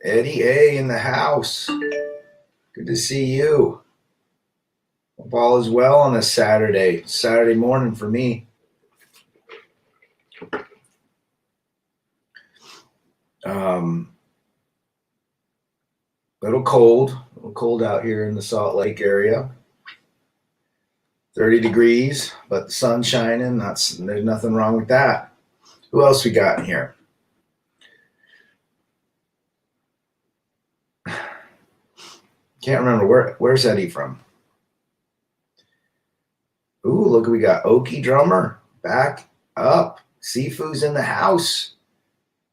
Eddie A in the house. Good to see you. Hope all is well on this Saturday morning for me. Little cold out here in the Salt Lake area. 30 degrees, but the sun's shining. There's nothing wrong with that. Who else we got in here? Can't remember where's Eddie from. Ooh, look, we got Okie Drummer back up. Sifu's in the house.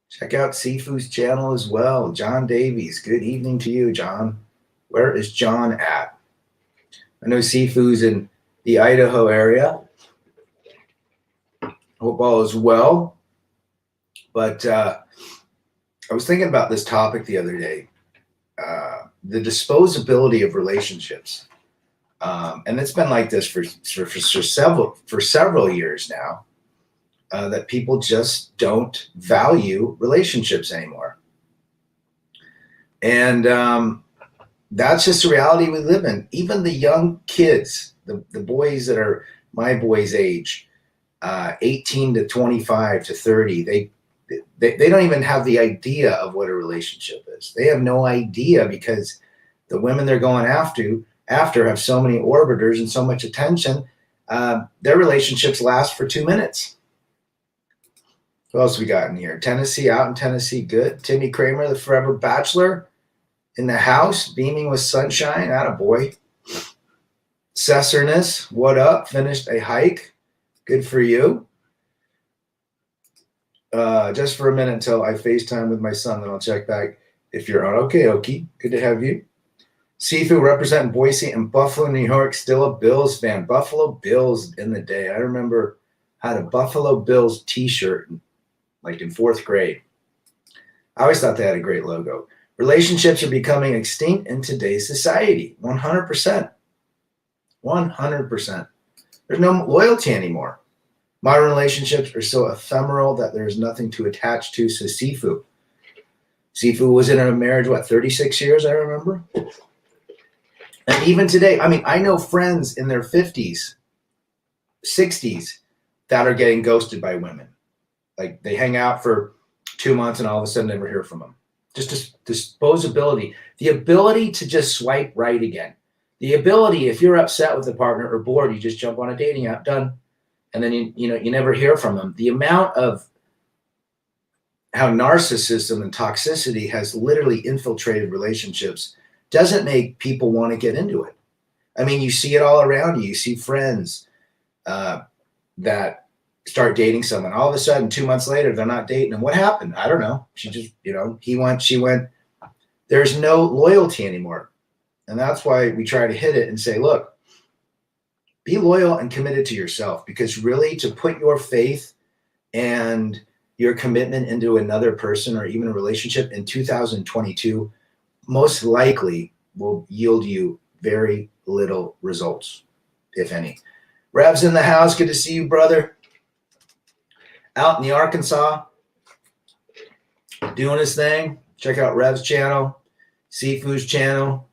Check out Sifu's channel as well. John Davies, good evening to you, John. Where is John at? I know Sifu's in the Idaho area. Hope all is well. But I was thinking about this topic the other day. The disposability of relationships. And it's been like this for several years now, that people just don't value relationships anymore. And that's just the reality we live in. Even the young kids, the boys that are my boys' age, 18 to 25 to 30, they don't even have the idea of what a relationship is. They have no idea because the women they're going after have so many orbiters and so much attention. Their relationships last for 2 minutes. Who else we got in here? Tennessee, out in Tennessee, good. Timmy Kramer, the forever bachelor, in the house, beaming with sunshine. Attaboy. Cesserness, what up? Finished a hike. Good for you. Just for a minute until I FaceTime with my son, then I'll check back if you're on. Okay, Okie. Good to have you. Sifu representing Boise and Buffalo, New York. Still a Bills fan. Buffalo Bills in the day. I remember I had a Buffalo Bills t-shirt like in 4th grade. I always thought they had a great logo. Relationships are becoming extinct in today's society. 100%. 100%. There's no loyalty anymore. Modern relationships are so ephemeral that there's nothing to attach to, says Sifu. Sifu was in a marriage, 36 years, I remember? And even today, I know friends in their 50s, 60s that are getting ghosted by women. Like they hang out for 2 months and all of a sudden never hear from them. Just disposability. The ability to just swipe right again. The ability, if you're upset with a partner or bored, you just jump on a dating app, done. And then you never hear from them. The amount of how narcissism and toxicity has literally infiltrated relationships doesn't make people want to get into it. You see it all around you. You see friends that start dating someone. All of a sudden, 2 months later, they're not dating. And what happened? I don't know. She just, he went, she went. There's no loyalty anymore. And that's why we try to hit it and say, look, be loyal and committed to yourself, because really to put your faith and your commitment into another person or even a relationship in 2022 most likely will yield you very little results, if any. Rev's in the house. Good to see you, brother. Out in the Arkansas, doing his thing. Check out Rev's channel, Sifu's channel.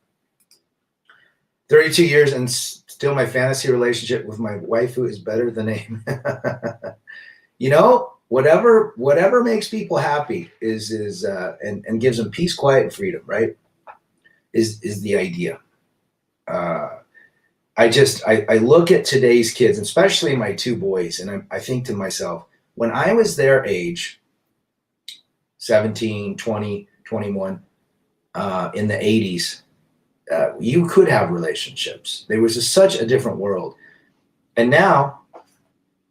32 years and still my fantasy relationship with my waifu is better than aim. Whatever makes people happy is and gives them peace, quiet, and freedom, right? Is the idea. I look at today's kids, especially my 2 boys, and I think to myself, when I was their age, 17, 20, 21, in the 80s, you could have relationships. There was such a different world. And now,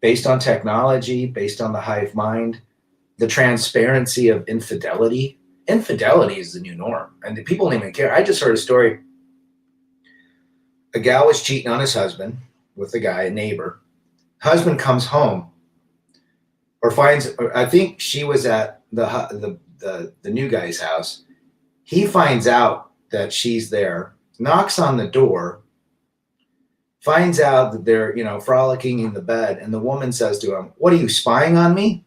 based on technology, based on the hive mind, the transparency of infidelity is the new norm. And people don't even care. I just heard a story. A gal was cheating on his husband with a guy, a neighbor. Husband comes home I think she was at the new guy's house. He finds out that she's there, knocks on the door, finds out that they're, frolicking in the bed. And the woman says to him, "What are you, spying on me?"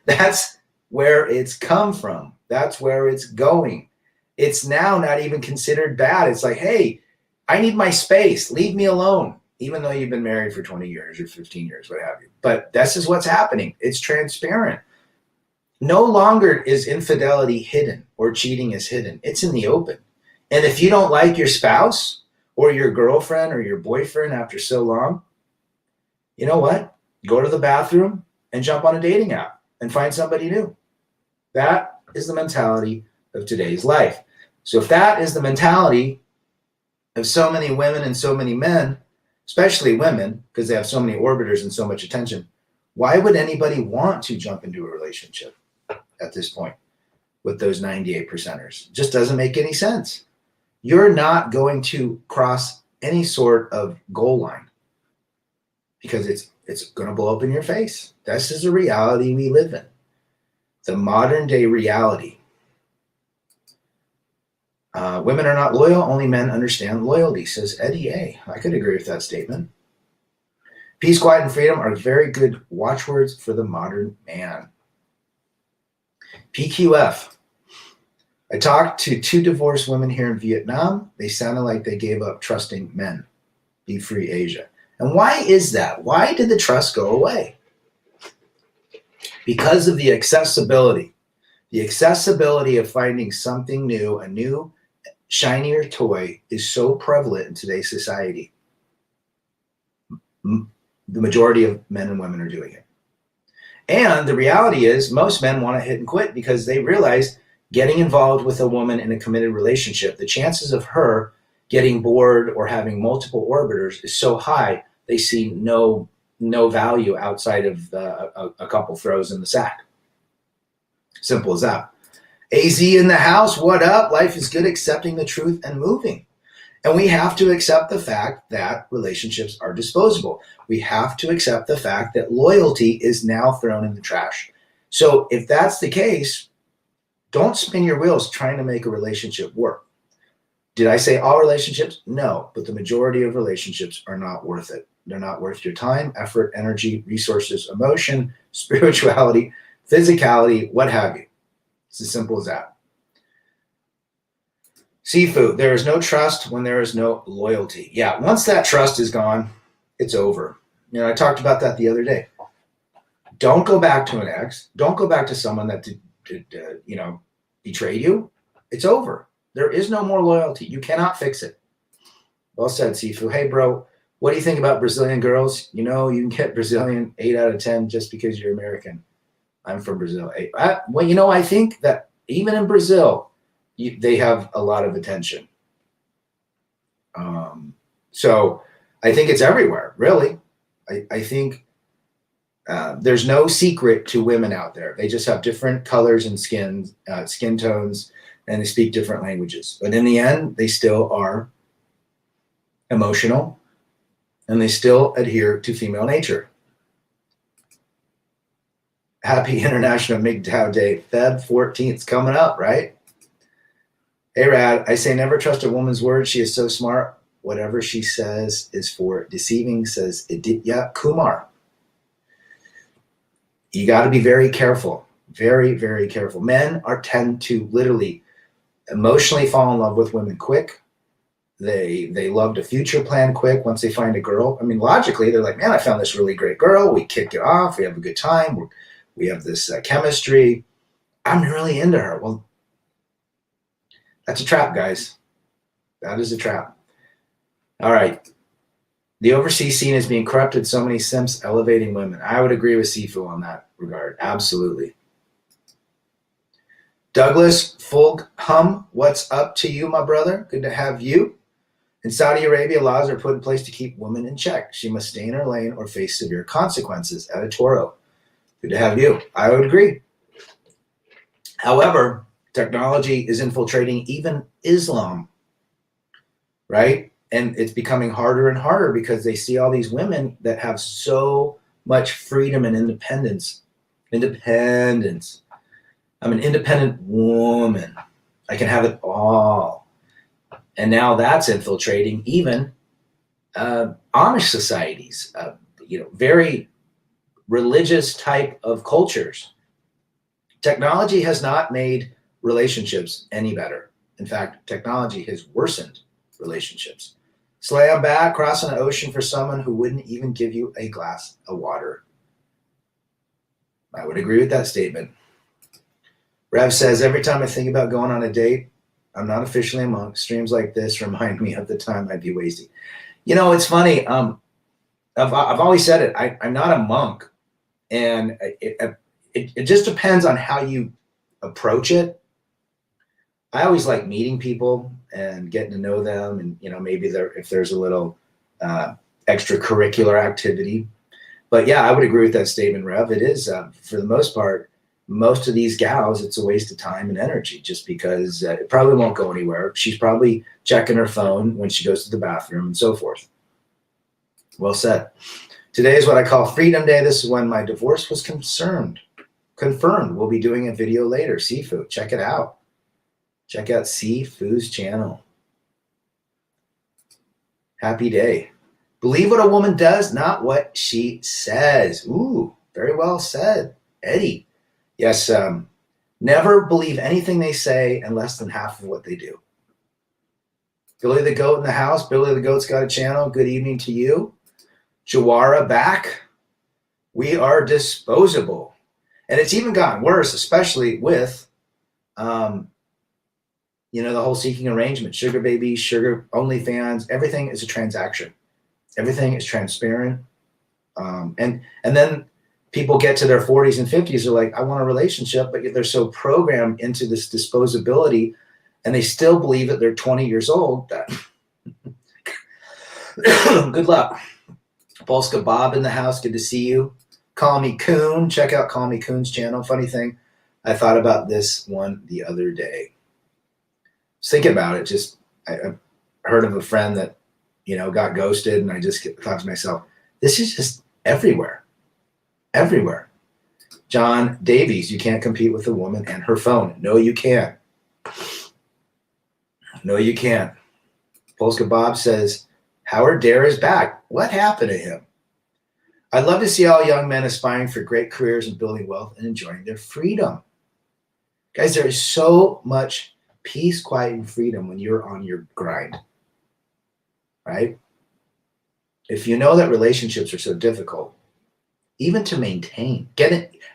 That's where it's come from. That's where it's going. It's now not even considered bad. It's like, hey, I need my space. Leave me alone. Even though you've been married for 20 years or 15 years, what have you. But this is what's happening. It's transparent. No longer is infidelity hidden or cheating is hidden. It's in the open. And if you don't like your spouse or your girlfriend or your boyfriend after so long, you know what? Go to the bathroom and jump on a dating app and find somebody new. That is the mentality of today's life. So if that is the mentality of so many women and so many men, especially women, because they have so many orbiters and so much attention, why would anybody want to jump into a relationship at this point with those 98 percenters? Just doesn't make any sense. You're not going to cross any sort of goal line because it's going to blow up in your face. This is a reality we live in. The modern day reality. Women are not loyal, only men understand loyalty, says Eddie A. I could agree with that statement. Peace, quiet, and freedom are very good watchwords for the modern man. PQF. I talked to 2 divorced women here in Vietnam. They sounded like they gave up trusting men. Be free, Asia. And why is that? Why did the trust go away? Because of the accessibility. The accessibility of finding something new, a new, shinier toy is so prevalent in today's society. The majority of men and women are doing it. And the reality is most men want to hit and quit because they realize getting involved with a woman in a committed relationship, the chances of her getting bored or having multiple orbiters is so high, they see no value outside of a couple throws in the sack. Simple as that. AZ in the house, what up? Life is good, accepting the truth and moving. And we have to accept the fact that relationships are disposable. We have to accept the fact that loyalty is now thrown in the trash. So if that's the case, don't spin your wheels trying to make a relationship work. Did I say all relationships? No, but the majority of relationships are not worth it. They're not worth your time, effort, energy, resources, emotion, spirituality, physicality, what have you. It's as simple as that. Seafood, there is no trust when there is no loyalty. Yeah, once that trust is gone, it's over. You know, I talked about that the other day. Don't go back to an ex. Don't go back to someone that betrayed you. It's over. There is no more loyalty. You cannot fix it. Well said, Seafood. Hey, bro, what do you think about Brazilian girls? You know, you can get Brazilian 8 out of 10 just because you're American. I'm from Brazil. I think that even in Brazil, they have a lot of attention. So I think it's everywhere, really. I think there's no secret to women out there. They just have different colors and skin tones, and they speak different languages. But in the end, they still are emotional, and they still adhere to female nature. Happy International MGTOW Day. Feb 14th coming up, right? Hey, Rad, I say never trust a woman's word. She is so smart. Whatever she says is for deceiving, says Aditya Kumar. You got to be very careful. Very, very careful. Men tend to literally emotionally fall in love with women quick. They love to future plan quick once they find a girl. I mean, logically, they're like, man, I found this really great girl. We kick it off. We have a good time. We have this chemistry. I'm really into her. Well, that's a trap, guys. That is a trap. All right. The overseas scene is being corrupted. So many simps elevating women. I would agree with Sifu on that regard. Absolutely. Douglas Fulghum, what's up to you, my brother? Good to have you. In Saudi Arabia, laws are put in place to keep women in check. She must stay in her lane or face severe consequences. Editorial. Good to have you. I would agree. However, technology is infiltrating even Islam, right? And it's becoming harder and harder because they see all these women that have so much freedom and independence. Independence. I'm an independent woman. I can have it all. And now that's infiltrating even Amish societies, very religious type of cultures. Technology has not made relationships any better. In fact, technology has worsened relationships. Slam back, crossing an ocean for someone who wouldn't even give you a glass of water. I would agree with that statement. Rev says, every time I think about going on a date, I'm not officially a monk. Streams like this remind me of the time I'd be wasting. You know, it's funny. I've always said it. I'm not a monk. And it just depends on how you approach it. I always like meeting people and getting to know them. And, you know, maybe if there's a little extracurricular activity. But yeah, I would agree with that statement, Rev. It is, for the most part, most of these gals, it's a waste of time and energy just because it probably won't go anywhere. She's probably checking her phone when she goes to the bathroom and so forth. Well said. Today is what I call Freedom Day. This is when my divorce was confirmed. We'll be doing a video later. Sifu, check it out. Check out Sifu's channel. Happy day. Believe what a woman does, not what she says. Ooh, very well said, Eddie. Yes, never believe anything they say and less than half of what they do. Billy the Goat in the house. Billy the Goat's got a channel. Good evening to you. Jawara back. We are disposable. And it's even gotten worse, especially with, you know, the whole seeking arrangement, sugar babies, sugar OnlyFans, everything is a transaction. Everything is transparent. And then people get to their 40s and 50s, they're like, I want a relationship, but they're so programmed into this disposability and they still believe that they're 20 years old. That good luck. Polska Bob in the house, good to see you. Call Me Coon, check out Call Me Coon's channel. Funny thing, I thought about this one the other day. I was thinking about it, I heard of a friend that, you know, got ghosted, and I just thought to myself, this is just everywhere. Everywhere. John Davies, you can't compete with a woman and her phone. No, you can't. No, you can't. Polska Bob says, Howard Dare is back. What happened to him? I'd love to see all young men aspiring for great careers and building wealth and enjoying their freedom. Guys, there is so much peace, quiet, and freedom when you're on your grind. Right? If you know that relationships are so difficult, even to maintain,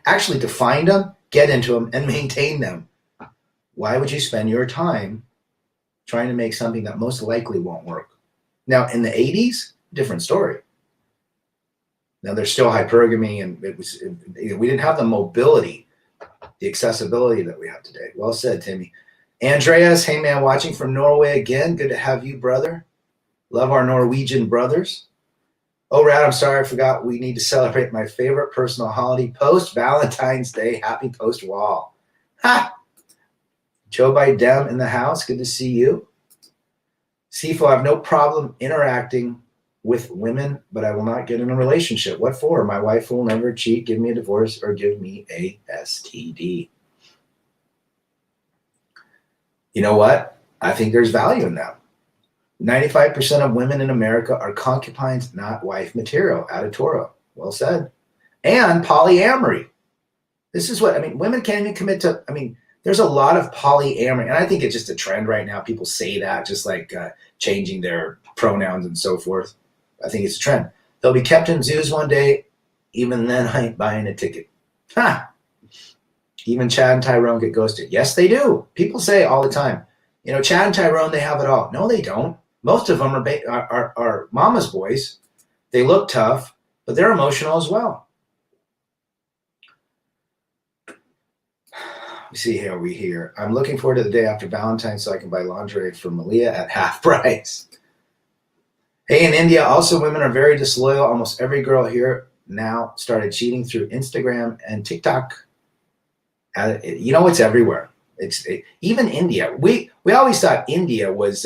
actually to find them, get into them, and maintain them, why would you spend your time trying to make something that most likely won't work? Now, in the 80s, different story. Now, there's still hypergamy, and we didn't have the mobility, the accessibility that we have today. Well said, Timmy. Andreas, hey man, watching from Norway again. Good to have you, brother. Love our Norwegian brothers. Oh, Rad, I'm sorry, I forgot. We need to celebrate my favorite personal holiday, post-Valentine's Day. Happy post-wall. Ha! Joe Biden in the house. Good to see you. Sifo, I have no problem interacting with women, but I will not get in a relationship. What for? My wife will never cheat, give me a divorce, or give me a STD. You know what? I think there's value in that. 95% of women in America are concubines, not wife material. Aditoro. Well said. And polyamory. This is what, I mean, women can't even commit to, I mean, there's a lot of polyamory. And I think it's just a trend right now. People say that, just like changing their pronouns and so forth. I think it's a trend. They'll be kept in zoos one day. Even then, I ain't buying a ticket. Ha! Even Chad and Tyrone get ghosted. Yes, they do. People say all the time, you know, Chad and Tyrone, they have it all. No, they don't. Most of them are mama's boys. They look tough, but they're emotional as well. Let me see how we here. I'm looking forward to the day after Valentine's so I can buy lingerie for Malia at half price. Hey, in India, also women are very disloyal. Almost every girl here now started cheating through Instagram and TikTok. You know, it's everywhere. Even India. We always thought India was,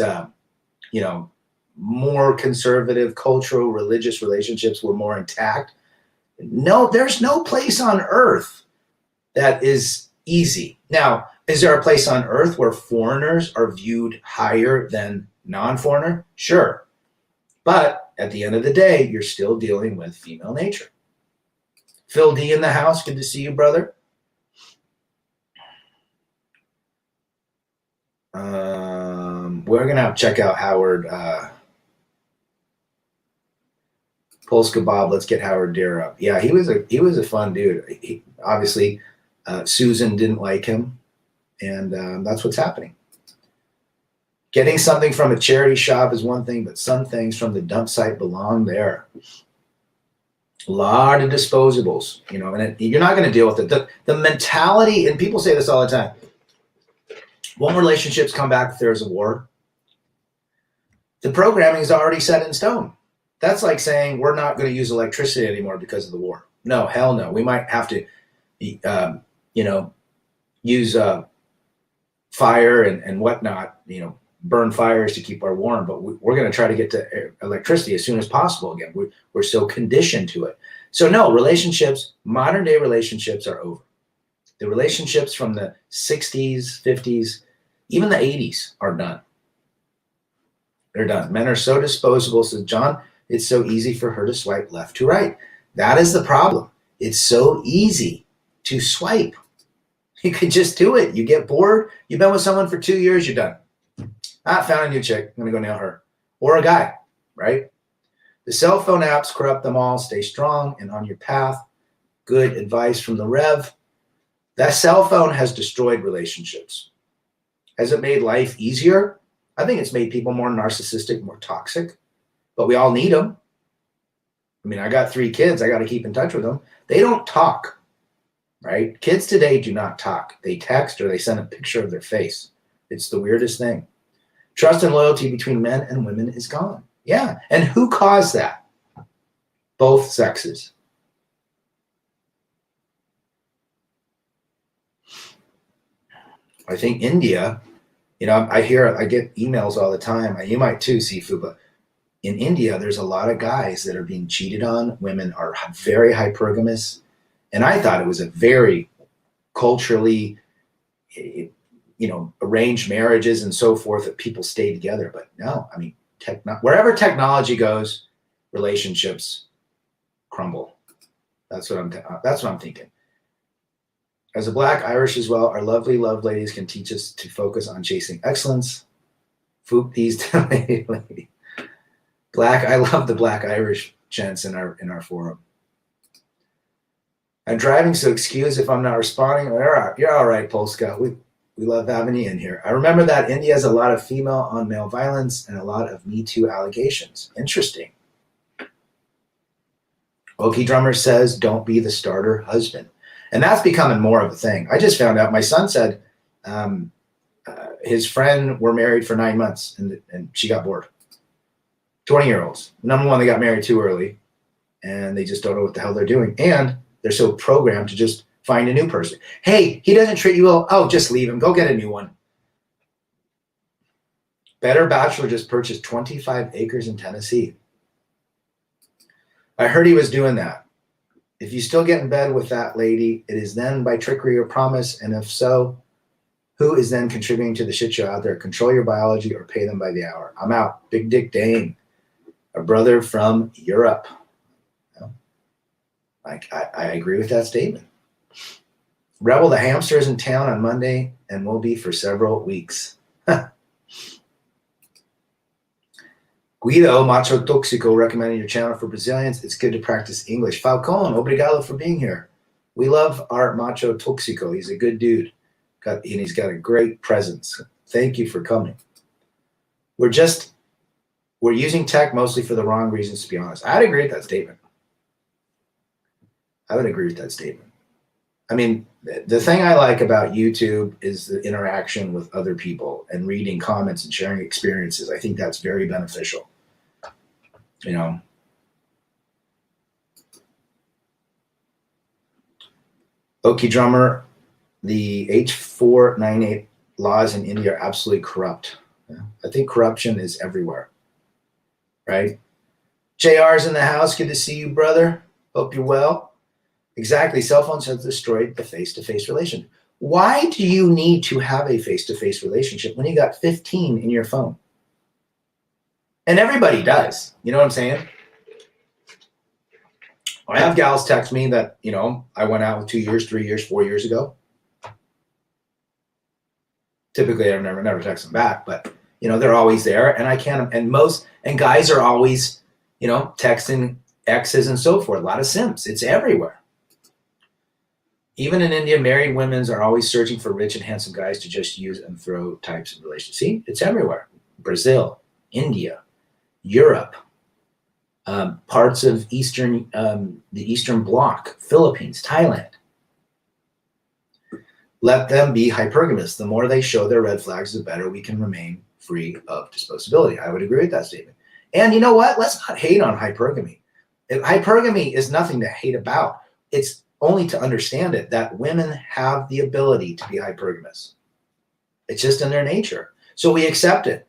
you know, more conservative, cultural, religious relationships were more intact. No, there's no place on earth that is easy. Now, is there a place on earth where foreigners are viewed higher than non-foreigner? Sure. But at the end of the day, you're still dealing with female nature. Phil D in the house. Good to see you, brother. We're gonna have to check out Howard Polska Bob. Let's get Howard Deere up. Yeah, he was a fun dude. Obviously, Susan didn't like him, and that's what's happening. Getting something from a charity shop is one thing, but some things from the dump site belong there. A lot of disposables, and you're not going to deal with it. The mentality, and people say this all the time. Won't relationships come back if there's a war? The programming is already set in stone. That's like saying we're not going to use electricity anymore because of the war. No, hell no. We might have to, use fire and whatnot, burn fires to keep our warm, but we're going to try to get to electricity as soon as possible again. We're so conditioned to it. So no, relationships, modern day relationships are over. The relationships from the 60s, 50s, even the 80s are done. They're done. Men are so disposable, says John, it's so easy for her to swipe left to right. That is the problem. It's so easy to swipe. You can just do it. You get bored. You've been with someone for 2 years, you're done. Found a new chick. I'm going to go nail her. Or a guy, right? The cell phone apps corrupt them all. Stay strong and on your path. Good advice from the Rev. That cell phone has destroyed relationships. Has it made life easier? I think it's made people more narcissistic, more toxic. But we all need them. I mean, I got 3 kids. I got to keep in touch with them. They don't talk, right? Kids today do not talk. They text or they send a picture of their face. It's the weirdest thing. Trust and loyalty between men and women is gone. Yeah. And who caused that? Both sexes. I think India, I get emails all the time. You might too, Sifu, but in India, there's a lot of guys that are being cheated on. Women are very hypergamous. And I thought it was a very culturally, arranged marriages and so forth that people stay together. But no, I mean, wherever technology goes, relationships crumble. That's what I'm thinking. As a Black Irish as well, our lovely love ladies can teach us to focus on chasing excellence. Foop these lady. I love the Black Irish gents in our forum. I'm driving, so excuse if I'm not responding. You're all right, Polska. We love having you in here. I remember that India has a lot of female on male violence and a lot of Me Too allegations. Interesting. Okie Drummer says, don't be the starter husband. And that's becoming more of a thing. I just found out, my son said his friend were married for 9 months and she got bored. 20-year-olds. Number one, they got married too early and they just don't know what the hell they're doing. And they're so programmed to just find a new person. Hey, he doesn't treat you well. Oh, just leave him. Go get a new one. Better Bachelor just purchased 25 acres in Tennessee. I heard he was doing that. If you still get in bed with that lady, it is then by trickery or promise. And if so, who is then contributing to the shit show out there? Control your biology or pay them by the hour. I'm out. Big Dick Dane, a brother from Europe. I agree with that statement. Rebel, the hamster is in town on Monday and will be for several weeks. Guido, Macho Toxico, recommending your channel for Brazilians. It's good to practice English. Falcone, obrigado for being here. We love our Macho Toxico. He's a good dude. And he's got a great presence. Thank you for coming. We're using tech mostly for the wrong reasons, to be honest. I'd agree with that statement. I would agree with that statement. I mean, the thing I like about YouTube is the interaction with other people and reading comments and sharing experiences. I think that's very beneficial. Okie Drummer, the H498 laws in India are absolutely corrupt. I think corruption is everywhere, right? JR's in the house. Good to see you, brother. Hope you're well. Exactly. Cell phones have destroyed the face-to-face relationship. Why do you need to have a face-to-face relationship when you got 15 in your phone? And everybody does. You know what I'm saying? I have gals text me that, I went out with 2 years, 3 years, 4 years ago. Typically, I never text them back, but they're always there, and I can't. And guys are always, texting exes and so forth. A lot of simps. It's everywhere. Even in India, married women are always searching for rich and handsome guys to just use and throw types of relationships. See, it's everywhere. Brazil, India, Europe, parts of the Eastern Bloc, Philippines, Thailand. Let them be hypergamous. The more they show their red flags, the better we can remain free of disposability. I would agree with that statement. And you know what? Let's not hate on hypergamy. Hypergamy is nothing to hate about. It's only to understand it, that women have the ability to be hypergamous. It's just in their nature. So we accept it.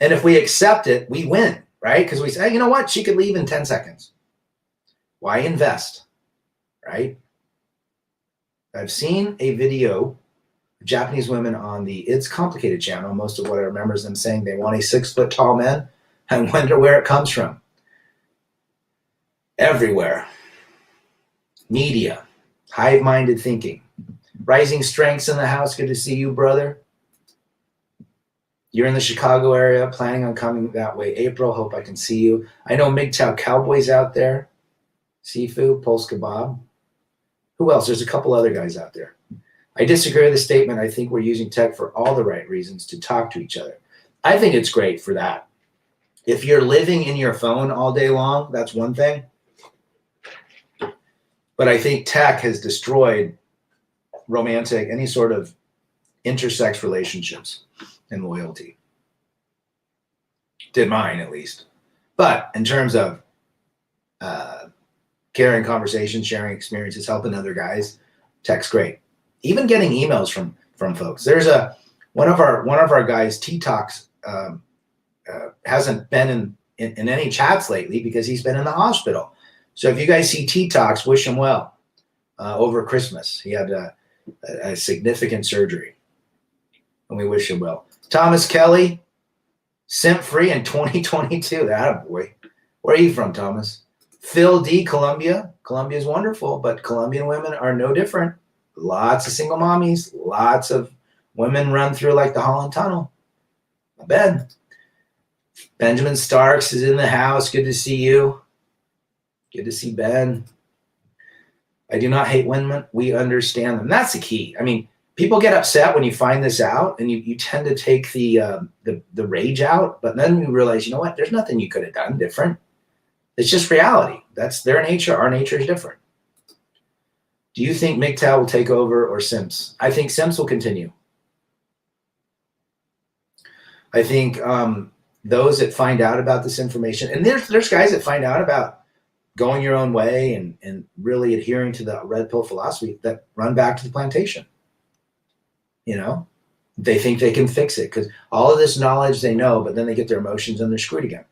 And if we accept it, we win, right? Because we say, hey, you know what? She could leave in 10 seconds. Why invest, right? I've seen a video of Japanese women on the It's Complicated channel. Most of what I remember is them saying they want a 6-foot tall man. I wonder where it comes from. Everywhere. Media, hive-minded thinking. Rising Strengths in the house. Good to see you, brother. You're in the Chicago area, planning on coming that way. April, hope I can see you. I know MGTOW Cowboys out there. Sifu, Pulse Kebab. Who else? There's a couple other guys out there. I disagree with the statement. I think we're using tech for all the right reasons to talk to each other. I think it's great for that. If you're living in your phone all day long, that's one thing. But I think tech has destroyed romantic, any sort of intersex relationships and loyalty. Did mine, at least. But in terms of carrying conversations, sharing experiences, helping other guys, tech's great. Even getting emails from folks. There's one of our guys, T-Talks, hasn't been in any chats lately because he's been in the hospital. So if you guys see T-Talks, wish him well over Christmas. He had a significant surgery, and we wish him well. Thomas Kelly, simp free in 2022. That boy. Where are you from, Thomas? Phil D, Colombia. Colombia is wonderful, but Colombian women are no different. Lots of single mommies. Lots of women run through like the Holland Tunnel. I bet. Benjamin Starks is in the house. Good to see you. Good to see Ben. I do not hate women. We understand them. That's the key. I mean, people get upset when you find this out, and you tend to take the rage out. But then you realize, you know what? There's nothing you could have done different. It's just reality. That's their nature. Our nature is different. Do you think MGTOW will take over or Simps? I think Simps will continue. I think those that find out about this information, and there's guys that find out about going your own way and really adhering to the red pill philosophy that run back to the plantation. They think they can fix it because all of this knowledge they know, but then they get their emotions and they're screwed again.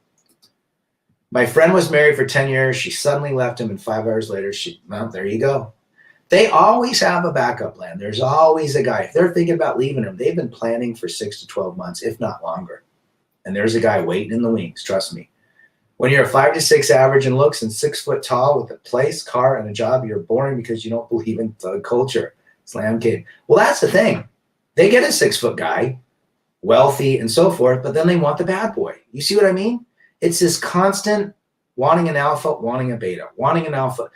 My friend was married for 10 years. She suddenly left him, and 5 hours later, well, there you go. They always have a backup plan. There's always a guy. If they're thinking about leaving him, they've been planning for 6 to 12 months, if not longer. And there's a guy waiting in the wings, trust me. When you're a 5 to 6 average in looks and 6 foot tall with a place, car, and a job, you're boring because you don't believe in thug culture. Slam kid. Well, that's the thing. They get a 6 foot guy, wealthy and so forth, but then they want the bad boy. You see what I mean? It's this constant wanting an alpha, wanting a beta, wanting an alpha.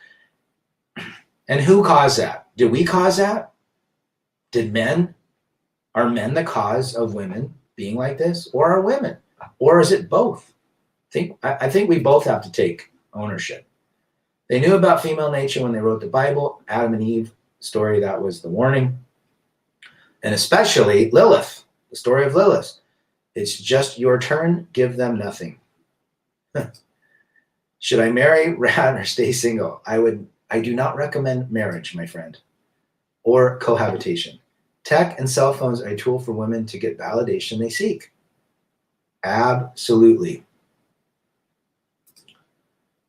And who caused that? Did we cause that? Did men? Are men the cause of women being like this? Or are women? Or is it both? I think we both have to take ownership. They knew about female nature when they wrote the Bible. Adam and Eve story, that was the warning. And especially Lilith, the story of Lilith. It's just your turn, give them nothing. Should I marry, rat, or stay single? I do not recommend marriage, my friend, or cohabitation. Tech and cell phones are a tool for women to get validation they seek. Absolutely.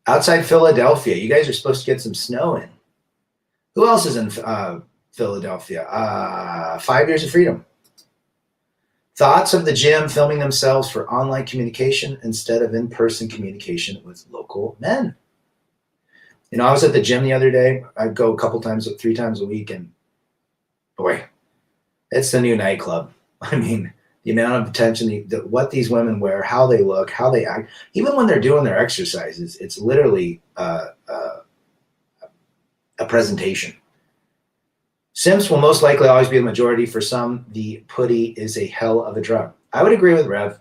Outside Philadelphia, you guys are supposed to get some snow in. Who else is in Philadelphia? 5 Years of Freedom. Thoughts of the gym filming themselves for online communication instead of in-person communication with local men. I was at the gym the other day. I go 3 times a week, and boy, it's the new nightclub. I mean, the amount of attention, what these women wear, how they look, how they act, even when they're doing their exercises, it's literally a presentation. Simps will most likely always be the majority. For some, the putty is a hell of a drug. I would agree with Rev.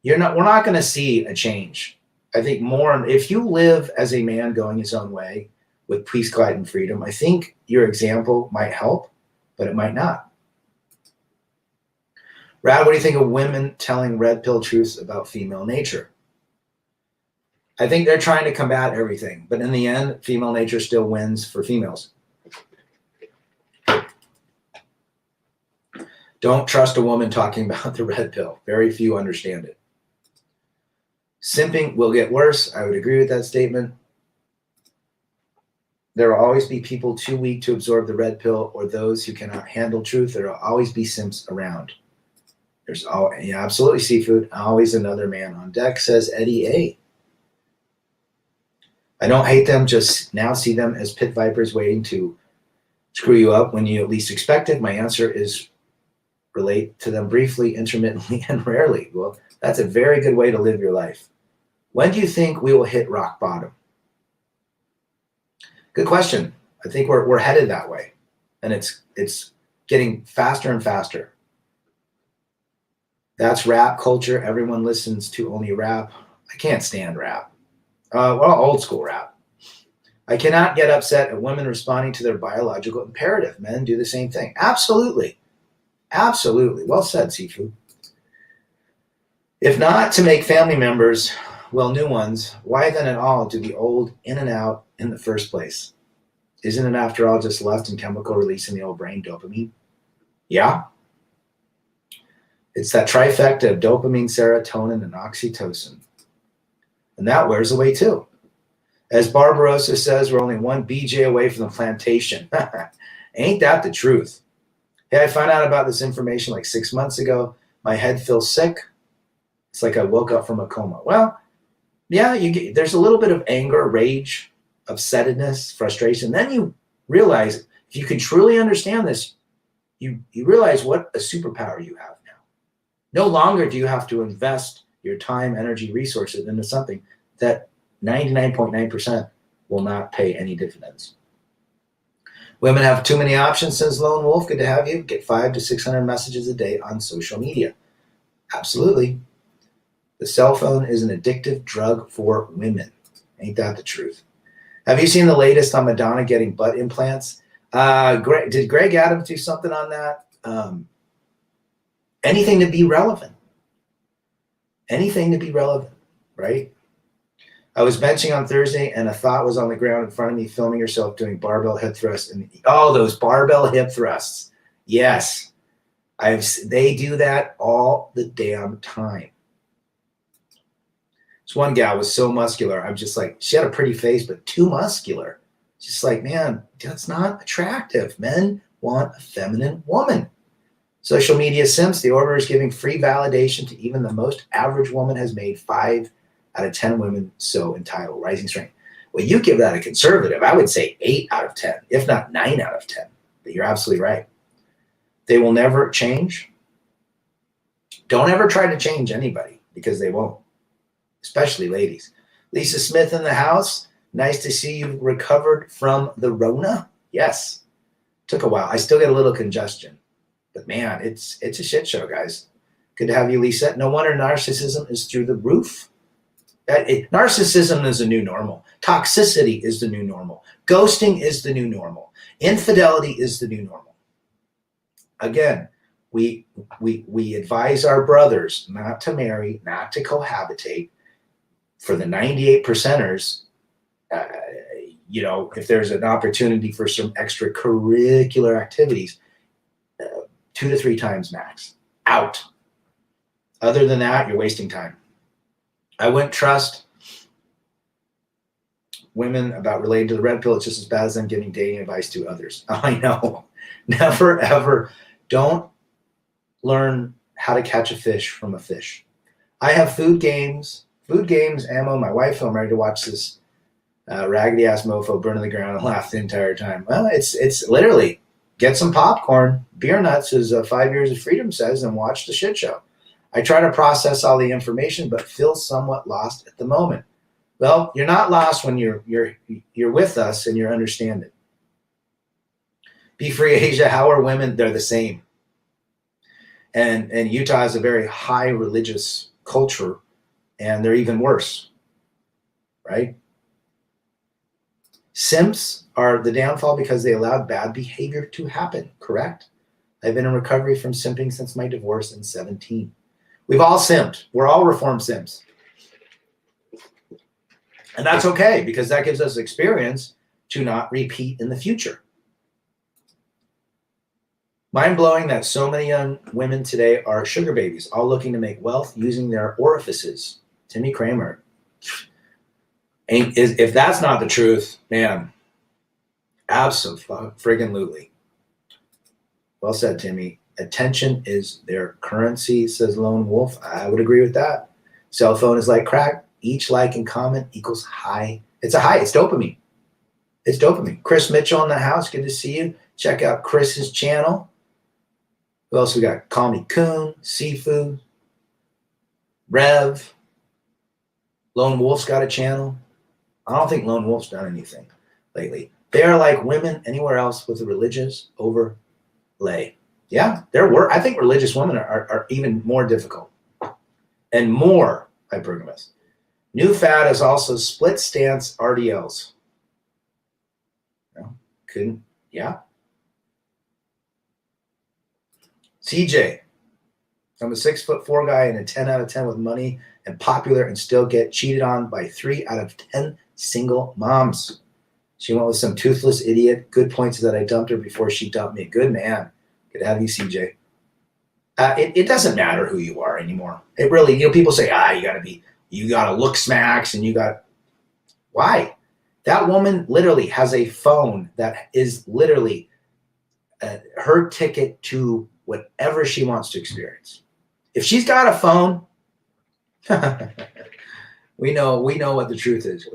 We're not going to see a change. I think more, if you live as a man going his own way with peace, quiet, and freedom, I think your example might help, but it might not. Rad, what do you think of women telling red pill truths about female nature? I think they're trying to combat everything, but in the end, female nature still wins for females. Don't trust a woman talking about the red pill. Very few understand it. Simping will get worse. I would agree with that statement. There will always be people too weak to absorb the red pill or those who cannot handle truth. There will always be simps around. There's absolutely seafood. Always another man on deck, says Eddie A. I don't hate them, just now see them as pit vipers waiting to screw you up when you least expect it. My answer is relate to them briefly, intermittently, and rarely. Well, that's a very good way to live your life. When do you think we will hit rock bottom? Good question. I think we're headed that way, and it's getting faster and faster. That's rap culture. Everyone listens to only rap. I can't stand rap. Old school rap. I cannot get upset at women responding to their biological imperative. Men do the same thing. Absolutely. Absolutely. Well said, Seafood. If not to make family members, well, new ones, why then at all do the old in and out in the first place? Isn't it, after all, just lust and chemical release in the old brain, dopamine? Yeah. It's that trifecta of dopamine, serotonin, and oxytocin. And that wears away too. As Barbarossa says, we're only one BJ away from the plantation. Ain't that the truth? Hey, I found out about this information like 6 months ago. My head feels sick. It's like I woke up from a coma. Well, yeah, there's a little bit of anger, rage, upsetness, frustration. Then you realize, if you can truly understand this, you realize what a superpower you have now. No longer do you have to invest your time, energy, resources into something that 99.9% will not pay any dividends. Women have too many options, says Lone Wolf. Good to have you. Get 500 to 600 messages a day on social media. Absolutely. The cell phone is an addictive drug for women. Ain't that the truth? Have you seen the latest on Madonna getting butt implants? Did Greg Adams do something on that? Anything to be relevant. Anything to be relevant, right? I was benching on Thursday and a thought was on the ground in front of me, filming herself doing barbell hip thrusts. And those barbell hip thrusts. Yes. They do that all the damn time. This one gal was so muscular. I'm just like, she had a pretty face, but too muscular. Just like, man, that's not attractive. Men want a feminine woman. Social media simps, the order is giving free validation to even the most average woman has made 5 out of 10 women so entitled. Rising strength. Well, you give that a conservative. I would say 8 out of 10, if not 9 out of 10. But you're absolutely right. They will never change. Don't ever try to change anybody, because they won't, especially ladies. Lisa Smith in the house. Nice to see you recovered from the Rona. Yes. Took a while. I still get a little congestion. But man, it's a shit show, guys. Good to have you, Lisa. No wonder narcissism is through the roof. Narcissism is the new normal. Toxicity is the new normal. Ghosting is the new normal. Infidelity is the new normal. Again, we advise our brothers not to marry, not to cohabitate. For the 98 percenters, if there's an opportunity for some extracurricular activities, 2 to 3 times max. Out. Other than that, you're wasting time. I wouldn't trust women about relating to the red pill. It's just as bad as them giving dating advice to others. I know. Never, ever. Don't learn how to catch a fish from a fish. I have food games, ammo. My wife, I'm ready to watch this raggedy ass mofo burn to the ground and laugh the entire time. Well, it's literally get some popcorn, beer nuts, as 5 Years of Freedom says, and watch the shit show. I try to process all the information, but feel somewhat lost at the moment. Well, you're not lost when you're with us and you're understanding. Be Free Asia, how are women? They're the same. And Utah has a very high religious culture, and they're even worse, right? Simps are the downfall because they allowed bad behavior to happen, correct? I've been in recovery from simping since my divorce in 17. We've all simped. We're all reformed simps. And that's okay, because that gives us experience to not repeat in the future. Mind-blowing that so many young women today are sugar babies, all looking to make wealth using their orifices. Timmy Kramer. If that's not the truth, man, absolutely. Well said, Timmy. Attention is their currency, says Lone Wolf. I would agree with that. Cell phone is like crack. Each like and comment equals high. It's a high. It's dopamine. It's dopamine. Chris Mitchell in the house. Good to see you. Check out Chris's channel. Who else we got? Call Me Coon, Seafood, Rev. Lone Wolf's got a channel. I don't think Lone Wolf's done anything lately. They are like women anywhere else with a religious overlay. Yeah, I think religious women are even more difficult and more hypergamous. New fad is also split stance RDLs. Yeah. CJ, I'm a 6'4" guy and a 10 out of 10 with money and popular and still get cheated on by 3 out of 10 single moms. She went with some toothless idiot. Good points is that I dumped her before she dumped me. Good man. Good to have you, CJ. It doesn't matter who you are anymore. It really, people say, you gotta look smacks and why? That woman literally has a phone that is literally her ticket to whatever she wants to experience. If she's got a phone, we know what the truth is.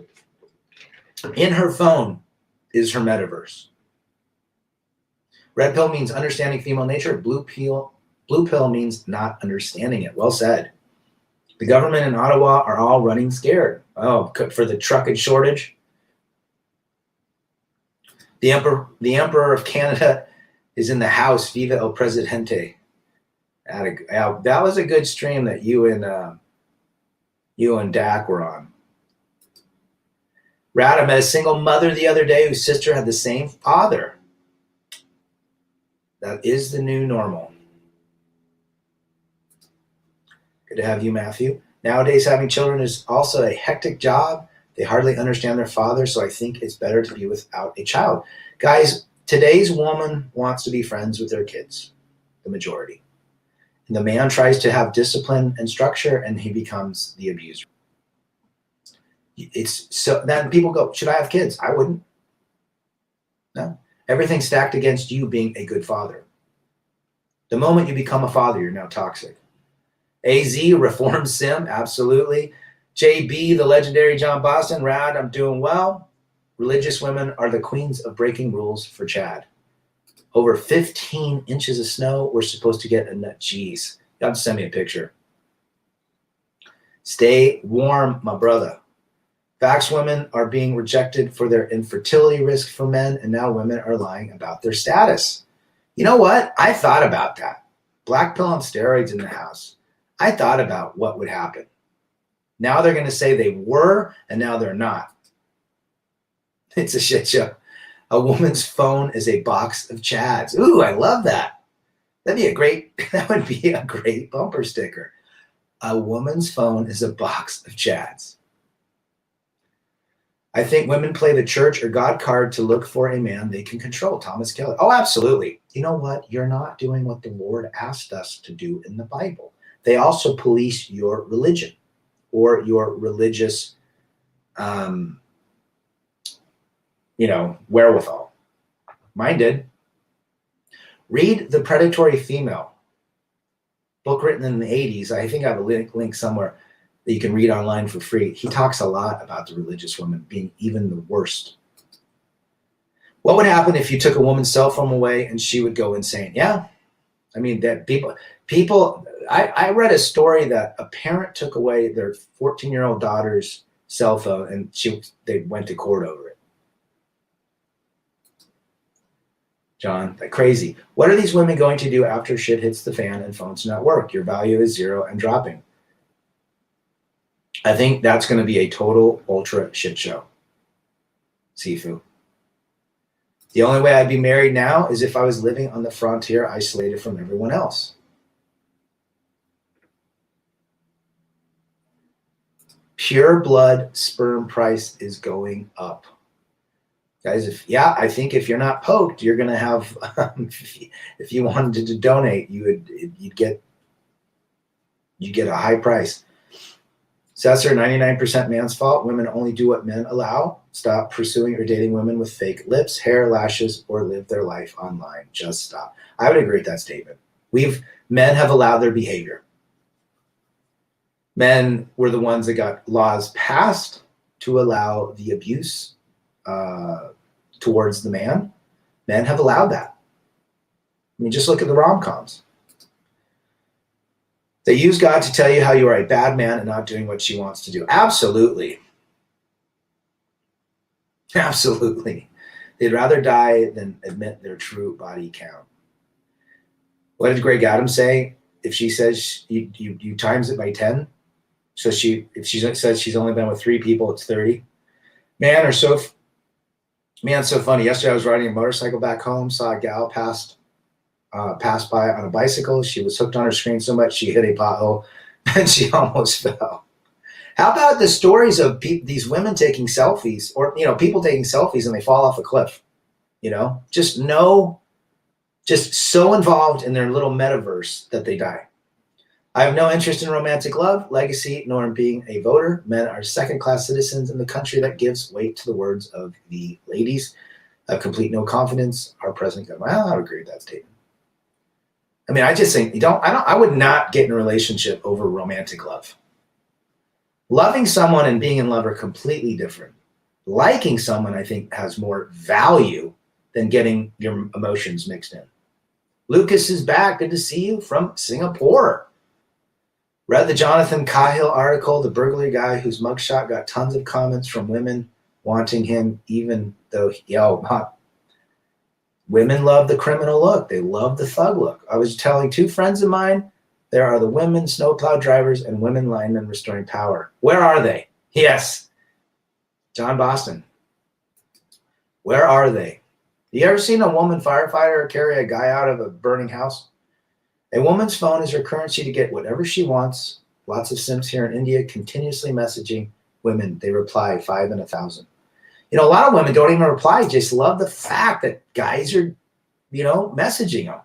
In her phone is her metaverse. Red pill means understanding female nature. Blue pill means not understanding it. Well said. The government in Ottawa are all running scared. Oh, for the truckage shortage. The Emperor of Canada is in the house. Viva el Presidente. That was a good stream that you and Dak were on. Rad, I met a single mother the other day whose sister had the same father. That is the new normal. Good to have you, Matthew. Nowadays, having children is also a hectic job. They hardly understand their father, so I think it's better to be without a child. Guys, today's woman wants to be friends with their kids, the majority. And the man tries to have discipline and structure, and he becomes the abuser. It's so then people go, should I have kids? I wouldn't. No. Everything's stacked against you being a good father. The moment you become a father, you're now toxic. AZ, reform sim, absolutely. JB, the legendary John Boston, Rad, I'm doing well. Religious women are the queens of breaking rules for Chad. Over 15 inches of snow, we're supposed to get a nut. Jeez, you have to send me a picture. Stay warm, my brother. Vax women are being rejected for their infertility risk for men, and now women are lying about their status. You know what? I thought about that. Black pill on steroids in the house. I thought about what would happen. Now they're going to say they were, and now they're not. It's a shit show. A woman's phone is a box of Chads. Ooh, I love that. That would be a great bumper sticker. A woman's phone is a box of Chads. I think women play the church or God card to look for a man they can control. Thomas Kelly. Oh, absolutely. You know what? You're not doing what the Lord asked us to do in the Bible. They also police your religion or your religious, wherewithal. Mine did. Read The Predatory Female, book written in the 80s. I think I have a link somewhere that you can read online for free. He talks a lot about the religious woman being even the worst. What would happen if you took a woman's cell phone away and she would go insane? Yeah. I mean, that I read a story that a parent took away their 14-year-old daughter's cell phone and they went to court over it. John, like crazy. What are these women going to do after shit hits the fan and phones not work? Your value is zero and dropping. I think that's going to be a total ultra shit show. Sifu. The only way I'd be married now is if I was living on the frontier, isolated from everyone else. Pure blood sperm price is going up. Guys, I think if you're not poked, you're going to have, if you wanted to donate, you'd get a high price. Sesser, 99% man's fault. Women only do what men allow. Stop pursuing or dating women with fake lips, hair, lashes, or live their life online. Just stop. I would agree with that statement. Men have allowed their behavior. Men were the ones that got laws passed to allow the abuse towards the man. Men have allowed that. I mean, just look at the rom-coms. They use God to tell you how you are a bad man and not doing what she wants to do. Absolutely. Absolutely. They'd rather die than admit their true body count. What did Greg Adams say? If she says you times it by 10, so if she says she's only been with 3 people, it's 30. Man, so funny. Yesterday I was riding a motorcycle back home, saw a gal passed by on a bicycle. She was hooked on her screen so much she hit a pothole and she almost fell. How about the stories of these women taking selfies, or people taking selfies and they fall off a cliff? Just so involved in their little metaverse that they die. I have no interest in romantic love, legacy, nor in being a voter. Men are second-class citizens in the country that gives weight to the words of the ladies. Have complete no confidence. Our president. Well, I would agree with that statement. I mean, I just think I would not get in a relationship over romantic love. Loving someone and being in love are completely different. Liking someone, I think, has more value than getting your emotions mixed in. Lucas is back. Good to see you from Singapore. Read the Jonathan Cahill article, the burglary guy whose mugshot got tons of comments from women wanting him, even though, women love the criminal look. They love the thug look. I was telling 2 friends of mine, there are the women snowplow drivers and women linemen restoring power. Where are they? Yes. John Boston. Where are they? You ever seen a woman firefighter carry a guy out of a burning house? A woman's phone is her currency to get whatever she wants. Lots of simps here in India continuously messaging women. They reply 5 and 1,000. A lot of women don't even reply, just love the fact that guys are, messaging them.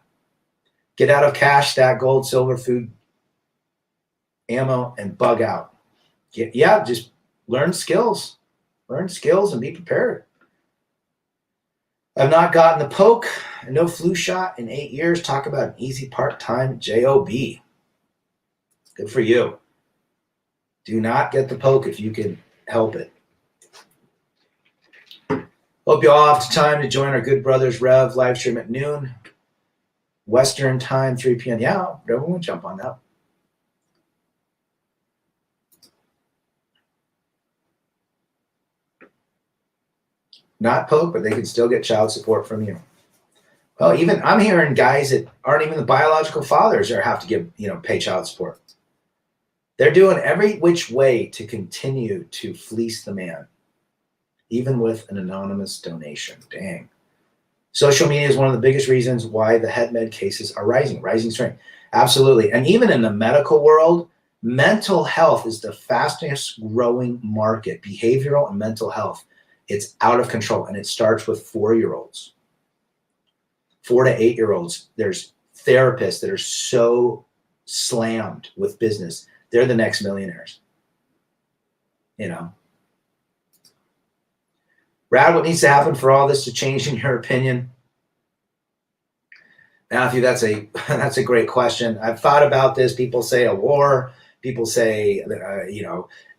Get out of cash, stack gold, silver, food, ammo, and bug out. Just learn skills. Learn skills and be prepared. I've not gotten the poke, no flu shot in 8 years. Talk about an easy part-time job. Good for you. Do not get the poke if you can help it. Hope you all have time to join our Good Brothers Rev live stream at noon. Western time, 3 p.m. Yeah, everyone jump on that. Not poke, but they can still get child support from you. Well, even I'm hearing guys that aren't even the biological fathers have to give, pay child support. They're doing every which way to continue to fleece the man, even with an anonymous donation. Dang. Social media is one of the biggest reasons why the head med cases are rising strength. Absolutely. And even in the medical world, mental health is the fastest growing market, behavioral and mental health. It's out of control, and it starts with 4-year-olds. 4 to 8-year-olds. There's therapists that are so slammed with business. They're the next millionaires. Brad, what needs to happen for all this to change, in your opinion? Matthew, that's a great question. I've thought about this. People say a war. People say,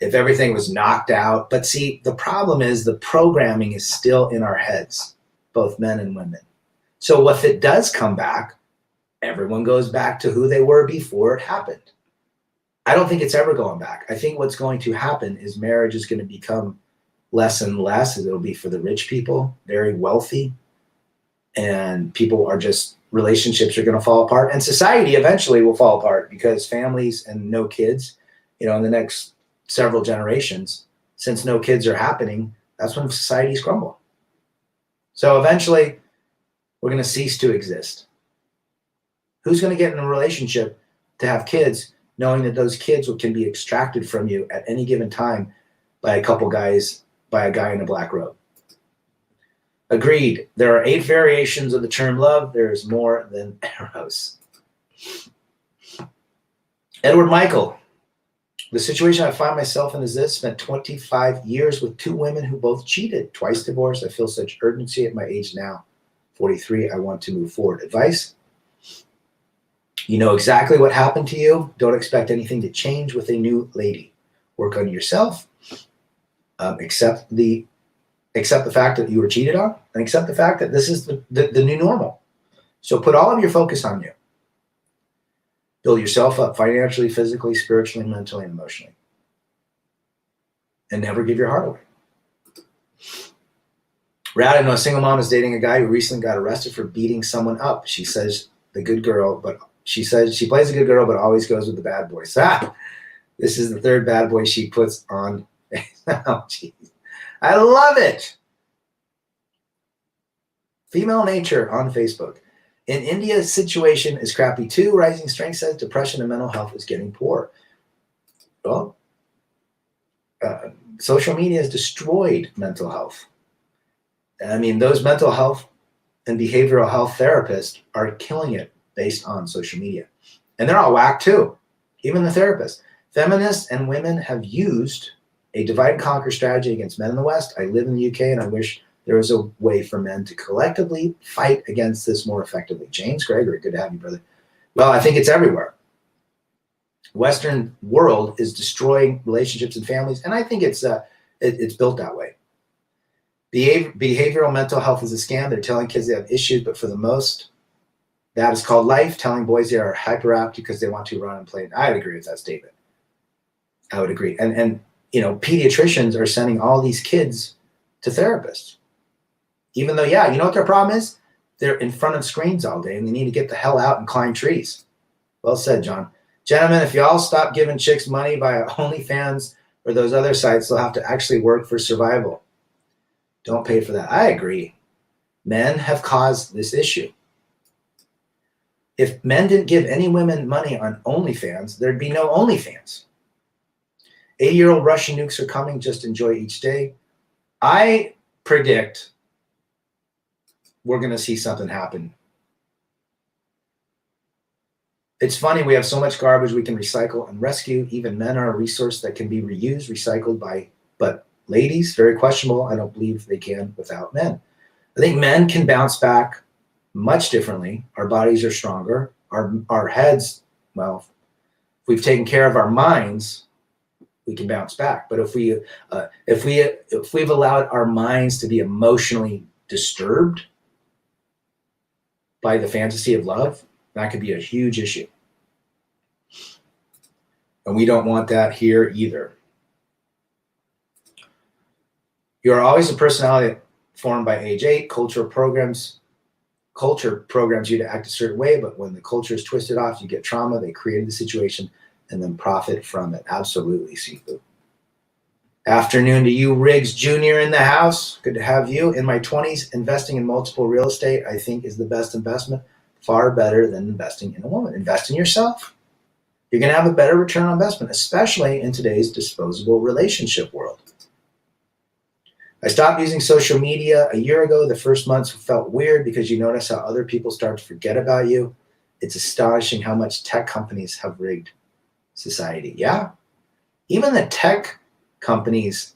if everything was knocked out. But see, the problem is the programming is still in our heads. both men and women. So if it does come back, everyone goes back to who they were before it happened. I don't think it's ever going back. I think what's going to happen is marriage is going to become less and less. It'll be for the rich people, very wealthy, and relationships are going to fall apart, and society eventually will fall apart because families and no kids, in the next several generations, since no kids are happening, that's when societies crumble. So eventually we're going to cease to exist. Who's going to get in a relationship to have kids knowing that those kids can be extracted from you at any given time by a guy in a black robe? Agreed. There are 8 variations of the term love. There is more than eros. Edward Michael. The situation I find myself in is this: spent 25 years with 2 women who both cheated, twice divorced. I feel such urgency at my age now, 43. I want to move forward. Advice? You know exactly what happened to you. Don't expect anything to change with a new lady. Work on yourself. Accept the fact that you were cheated on, and accept the fact that this is the new normal. So put all of your focus on you. Build yourself up financially, physically, spiritually, mentally, and emotionally. And never give your heart away. Rad, I know a single mom is dating a guy who recently got arrested for beating someone up. She says she says she plays a good girl, but always goes with the bad boys. This is the 3rd bad boy she puts on. Oh, geez. I love it. Female Nature on Facebook. In India, situation is crappy too. Rising Strength says depression and mental health is getting poor. Well, social media has destroyed mental health. I mean, those mental health and behavioral health therapists are killing it based on social media. And they're all whack too, even the therapists. Feminists and women have used a divide and conquer strategy against men in the West. I live in the UK, and I wish there was a way for men to collectively fight against this more effectively. James Gregory, good to have you, brother. Well, I think it's everywhere. Western world is destroying relationships and families, and I think it's built that way. Behavioral mental health is a scam. They're telling kids they have issues, but for the most, that is called life. Telling boys they are hyperactive because they want to run and play. I would agree with that statement. I would agree. And pediatricians are sending all these kids to therapists. Even though, you know what their problem is? They're in front of screens all day and they need to get the hell out and climb trees. Well said, John. Gentlemen, if y'all stop giving chicks money via OnlyFans or those other sites, they'll have to actually work for survival. Don't pay for that. I agree. Men have caused this issue. If men didn't give any women money on OnlyFans, there'd be no OnlyFans. 80-year-old Russian nukes are coming. Just enjoy each day. I predict we're going to see something happen. It's funny, we have so much garbage we can recycle and rescue. Even men are a resource that can be reused, recycled but ladies, very questionable. I don't believe they can without men. I think men can bounce back much differently. Our bodies are stronger. Our heads, well, if we've taken care of our minds, we can bounce back. But if we've allowed our minds to be emotionally disturbed by the fantasy of love, that could be a huge issue. And we don't want that here either. You are always a personality formed by age 8. Culture programs you to act a certain way, but when the culture is twisted off, you get trauma. They created the situation and then profit from it. Absolutely, Sifu. Afternoon to you, Riggs Jr. in the house. Good to have you. In my 20s, investing in multiple real estate, I think, is the best investment. Far better than investing in a woman. Invest in yourself. You're going to have a better return on investment, especially in today's disposable relationship world. I stopped using social media a year ago. The first months felt weird because you notice how other people start to forget about you. It's astonishing how much tech companies have rigged society. Yeah. Even the tech companies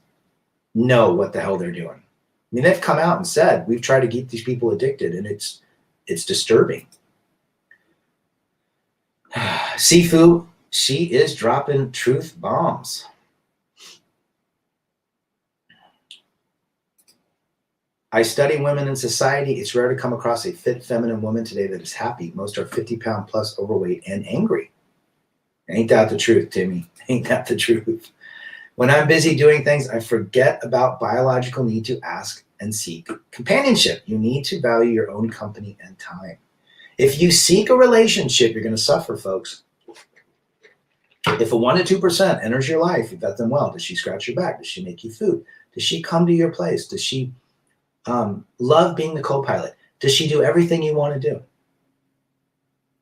know what the hell they're doing. I mean, they've come out and said, we've tried to keep these people addicted, and it's disturbing. Sifu, she is dropping truth bombs. I study women in society. It's rare to come across a fit feminine woman today that is happy. Most are 50-pound plus overweight and angry. Ain't that the truth, Timmy? Ain't that the truth? When I'm busy doing things, I forget about biological need to ask and seek companionship. You need to value your own company and time. If you seek a relationship, you're going to suffer, folks. If a 1% to 2% enters your life, you vet them well. Does she scratch your back? Does she make you food? Does she come to your place? Does she love being the co-pilot? Does she do everything you want to do?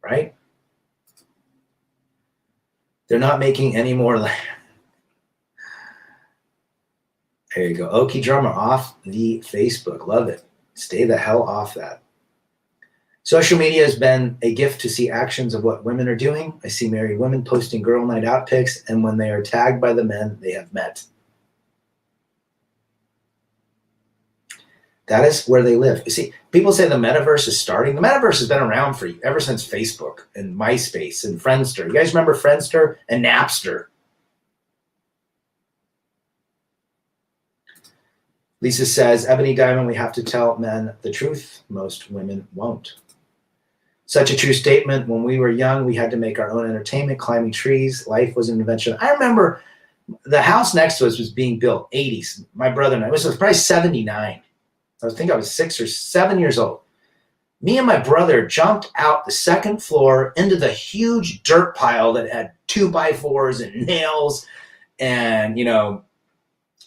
Right? They're not making any more. There you go. Okie drummer off the Facebook. Love it. Stay the hell off that. Social media has been a gift to see actions of what women are doing. I see married women posting girl night out pics, and when they are tagged by the men they have met. That is where they live. You see, people say the metaverse is starting. The metaverse has been around for ever since Facebook and MySpace and Friendster. You guys remember Friendster and Napster? Lisa says, Ebony Diamond, we have to tell men the truth. Most women won't. Such a true statement. When we were young, we had to make our own entertainment, climbing trees. Life was an invention. I remember the house next to us was being built, 80s. My brother and I, it was probably 79. I think I was 6 or 7 years old. Me and my brother jumped out the second floor into the huge dirt pile that had 2x4s and nails and,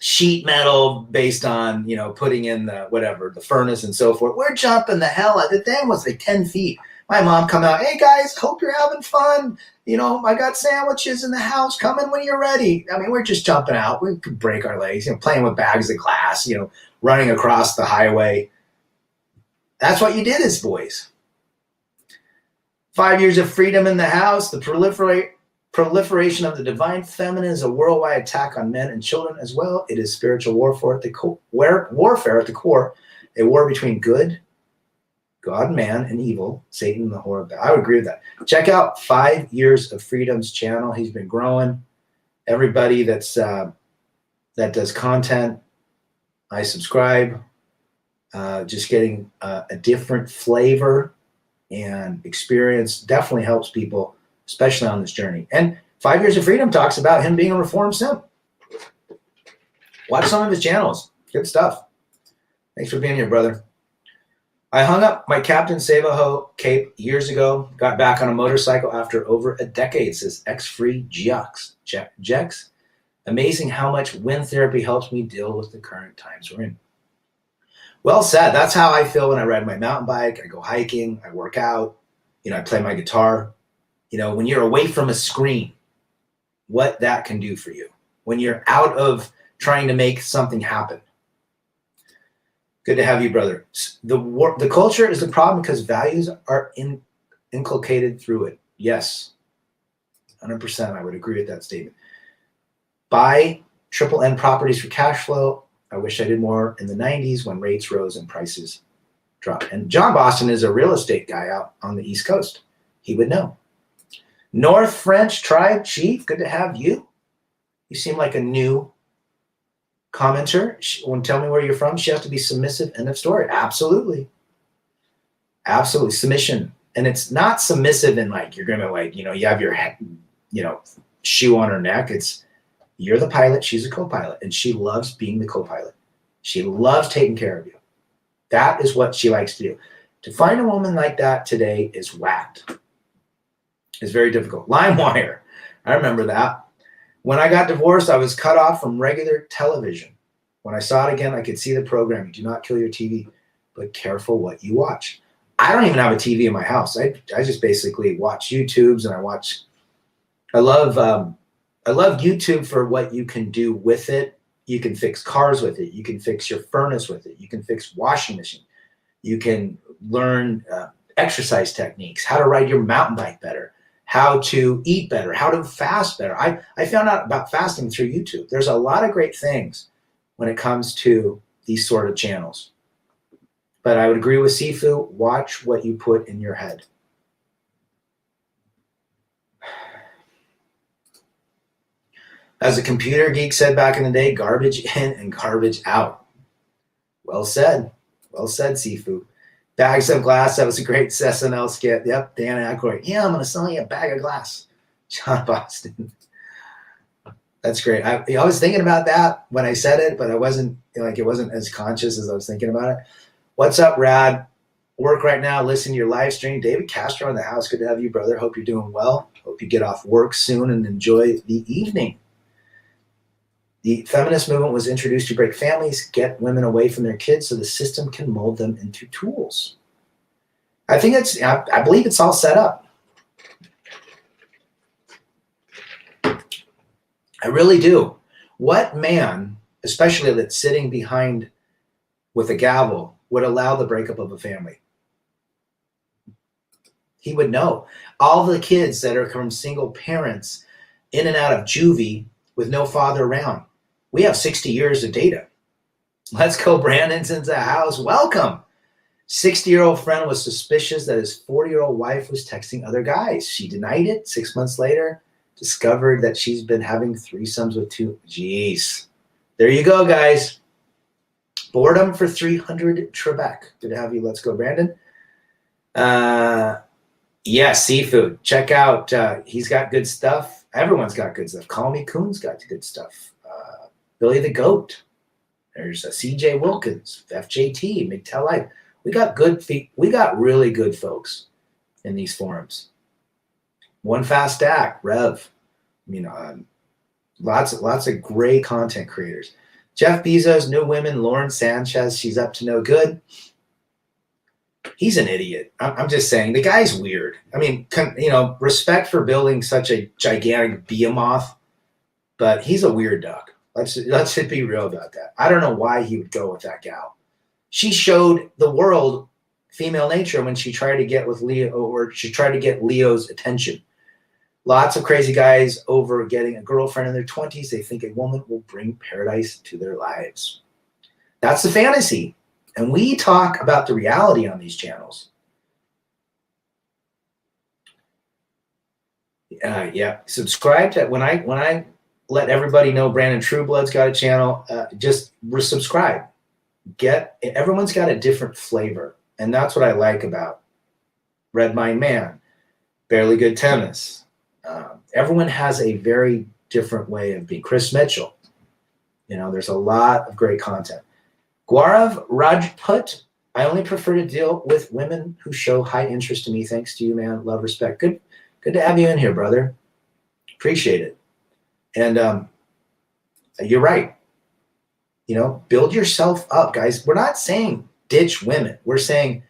sheet metal based on, putting in the furnace and so forth. We're jumping the hell out. The thing was like 10 feet. My mom come out, hey guys, hope you're having fun. I got sandwiches in the house. Come in when you're ready. I mean, we're just jumping out. We could break our legs, playing with bags of glass, running across the highway. That's what you did as boys. 5 years of freedom in the house. The proliferation of the divine feminine is a worldwide attack on men and children as well. It is spiritual warfare at the core, a war between good, God, man, and evil, Satan, and the whore. I would agree with that. Check out 5 Years of Freedom's channel. He's been growing. Everybody that does content, I subscribe. Just getting a different flavor and experience definitely helps people, especially on this journey. And 5 Years of Freedom talks about him being a reformed simp. Watch some of his channels. Good stuff. Thanks for being here, brother. I hung up my Captain Savaho cape years ago, got back on a motorcycle after over a decade, says X-Free Jex. Amazing how much wind therapy helps me deal with the current times we're in. Well said. That's how I feel when I ride my mountain bike. I go hiking, I work out, I play my guitar. When you're away from a screen, what that can do for you. When you're out of trying to make something happen. Good to have you, brother. The culture is the problem because values are inculcated through it. Yes, 100%. I would agree with that statement. Buy triple N properties for cash flow. I wish I did more in the 90s when rates rose and prices dropped. And John Boston is a real estate guy out on the East Coast. He would know. North French Tribe Chief, good to have you. You seem like a new commenter. Tell me where you're from. She has to be submissive. End of story. Absolutely. Absolutely. Submission. And it's not submissive in you're going to you have your head, shoe on her neck. It's you're the pilot. She's a co-pilot. And she loves being the co-pilot. She loves taking care of you. That is what she likes to do. To find a woman like that today is whacked. It's very difficult. LimeWire. I remember that. When I got divorced, I was cut off from regular television. When I saw it again, I could see the programming. Do not kill your TV, but careful what you watch. I don't even have a TV in my house. I just basically watch YouTubes and I love YouTube for what you can do with it. You can fix cars with it. You can fix your furnace with it. You can fix washing machine. You can learn exercise techniques, how to ride your mountain bike better, how to eat better, how to fast better. I found out about fasting through YouTube. There's a lot of great things when it comes to these sort of channels. But I would agree with Sifu, watch what you put in your head. As a computer geek said back in the day, garbage in and garbage out. Well said. Well said, Sifu. Bags of glass. That was a great SNL skit. Yep, Dan Aykroyd. Yeah, I'm going to sell you a bag of glass. John Boston. That's great. I was thinking about that when I said it, but I wasn't it wasn't as conscious as I was thinking about it. What's up, Rad? Work right now. Listen to your live stream. David Castro in the house. Good to have you, brother. Hope you're doing well. Hope you get off work soon and enjoy the evening. The feminist movement was introduced to break families, get women away from their kids so the system can mold them into tools. I believe it's all set up. I really do. What man, especially that's sitting behind with a gavel, would allow the breakup of a family? He would know. All the kids that are from single parents in and out of juvie with no father around. We have 60 years of data. Let's go, Brandon's into the house. Welcome. 60-year-old friend was suspicious that his 40-year-old wife was texting other guys. She denied it. 6 months later, discovered that she's been having threesomes with two. Jeez. There you go, guys. Boredom for 300 Trebek. Good to have you. Let's go, Brandon. Seafood. Check out. He's got good stuff. Everyone's got good stuff. Call Me Coon's got good stuff. Billy the Goat. There's CJ Wilkins, FJT, MGTOW Life. We got we got really good folks in these forums. One Fast Act, Rev. Lots of great content creators. Jeff Bezos, New Women, Lauren Sanchez, she's up to no good. He's an idiot. I'm just saying, the guy's weird. Respect for building such a gigantic behemoth, but he's a weird duck. Let's just be real about that. I don't know why he would go with that gal. She showed the world female nature when she tried to get with Leo, or she tried to get Leo's attention. Lots of crazy guys over getting a girlfriend in their 20s. They think a woman will bring paradise to their lives. That's the fantasy. And we talk about the reality on these channels. Subscribe to when I let everybody know Brandon Trueblood's got a channel. Just subscribe. Everyone's got a different flavor, and that's what I like about Red Mind Man, Barely Good Tennis. Everyone has a very different way of being. Chris Mitchell. There's a lot of great content. Gaurav Rajput, I only prefer to deal with women who show high interest in me. Thanks to you, man. Love, respect. Good to have you in here, brother. Appreciate it. And you're right. Build yourself up, guys. We're not saying ditch women. We're saying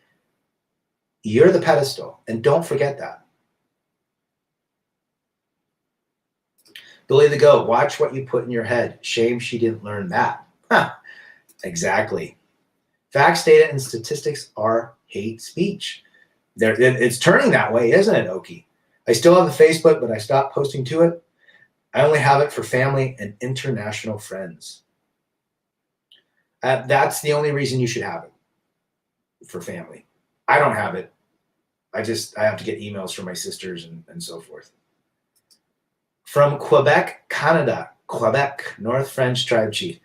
you're the pedestal, and don't forget that. Billy the Goat, watch what you put in your head. Shame she didn't learn that. Huh. Exactly. Facts, data, and statistics are hate speech. It's turning that way, isn't it, Oki? I still have the Facebook, but I stopped posting to it. I only have it for family and international friends. That's the only reason you should have it, for family. I don't have it. I have to get emails from my sisters and so forth. From Quebec, Canada. Quebec, North French tribe chief.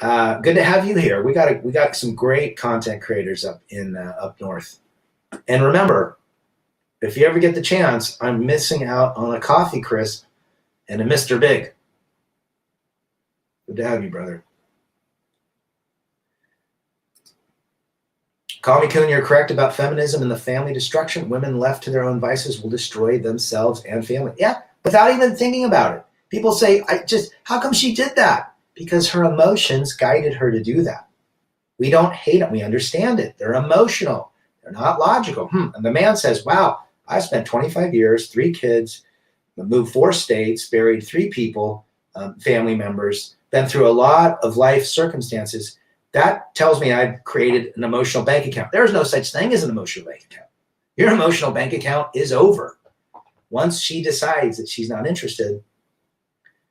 Good to have you here. We got some great content creators up north. And remember, if you ever get the chance, I'm missing out on a coffee crisp and a Mr. Big. Good to have you, brother. Call Me Coon, you're correct about feminism and the family destruction. Women left to their own vices will destroy themselves and family. Yeah, without even thinking about it. People say, how come she did that? Because her emotions guided her to do that. We don't hate them. We understand it. They're emotional. They're not logical. And the man says, wow, I spent 25 years, 3 kids, moved 4 states, buried 3 people, family members, been through a lot of life circumstances. That tells me I've created an emotional bank account. There is no such thing as an emotional bank account. Your emotional bank account is over. Once she decides that she's not interested,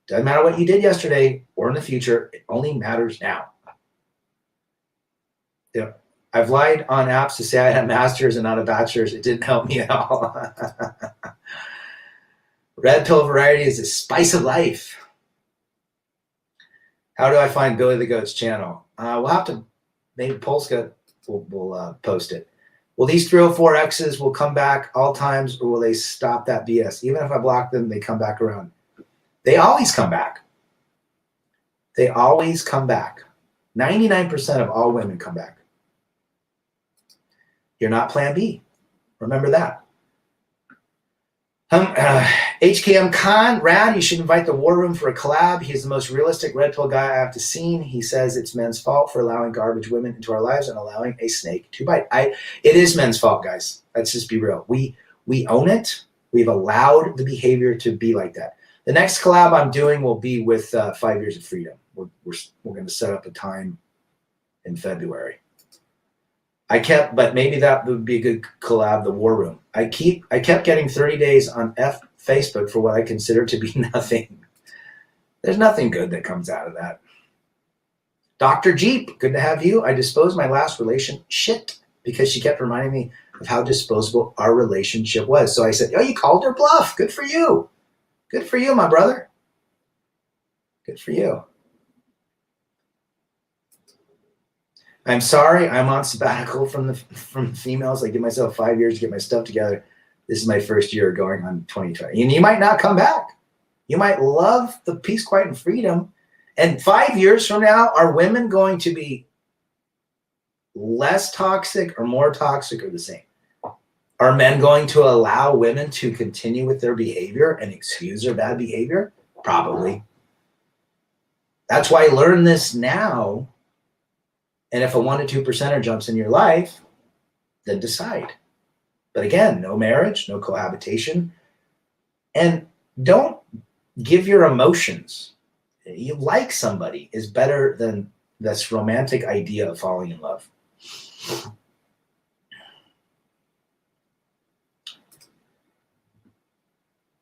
doesn't matter what you did yesterday or in the future, it only matters now. I've lied on apps to say I had a master's and not a bachelor's. It didn't help me at all. Red pill variety is the spice of life. How do I find Billy the Goat's channel? We'll have to, maybe Polska we'll post it. Will these 304 exes will come back all times, or will they stop that BS? Even if I block them, they come back around. They always come back. They always come back. 99% of all women come back. You're not plan B. Remember that. HKM Khan, Rad, you should invite the War Room for a collab. He's the most realistic red pill guy I have to seen. He says it's men's fault for allowing garbage women into our lives and allowing a snake to bite. It is men's fault, guys. Let's just be real. We own it. We've allowed the behavior to be like that. The next collab I'm doing will be with 5 Years of Freedom. We're going to set up a time in February. But maybe that would be a good collab, the War Room. I kept getting 30 days on Facebook for what I consider to be nothing. There's nothing good that comes out of that. Dr. Jeep, good to have you. I disposed my last relationship because she kept reminding me of how disposable our relationship was. So I said, oh, you called her bluff. Good for you. Good for you, my brother. Good for you. I'm sorry, I'm on sabbatical from females. I give myself 5 years to get my stuff together. This is my first year going on 2020. And you might not come back. You might love the peace, quiet, and freedom. And 5 years from now, are women going to be less toxic or more toxic or the same? Are men going to allow women to continue with their behavior and excuse their bad behavior? Probably. That's why learn this now. And if a 1 to 2% jumps in your life, then decide. But again, no marriage, no cohabitation. And don't give your emotions. You like somebody is better than this romantic idea of falling in love.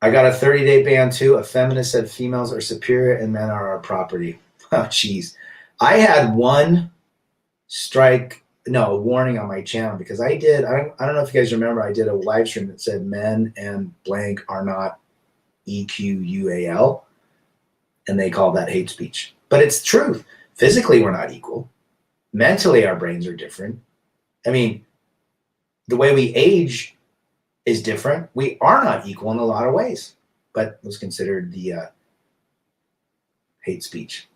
I got a 30-day ban too. A feminist said females are superior and men are our property. Oh, geez. I had one warning on my channel because I don't know if you guys remember, I did a live stream that said men and blank are not EQUAL, and they call that hate speech. But it's truth. Physically, we're not equal. Mentally, our brains are different. I mean, the way we age is different. We are not equal in a lot of ways, but it was considered the hate speech.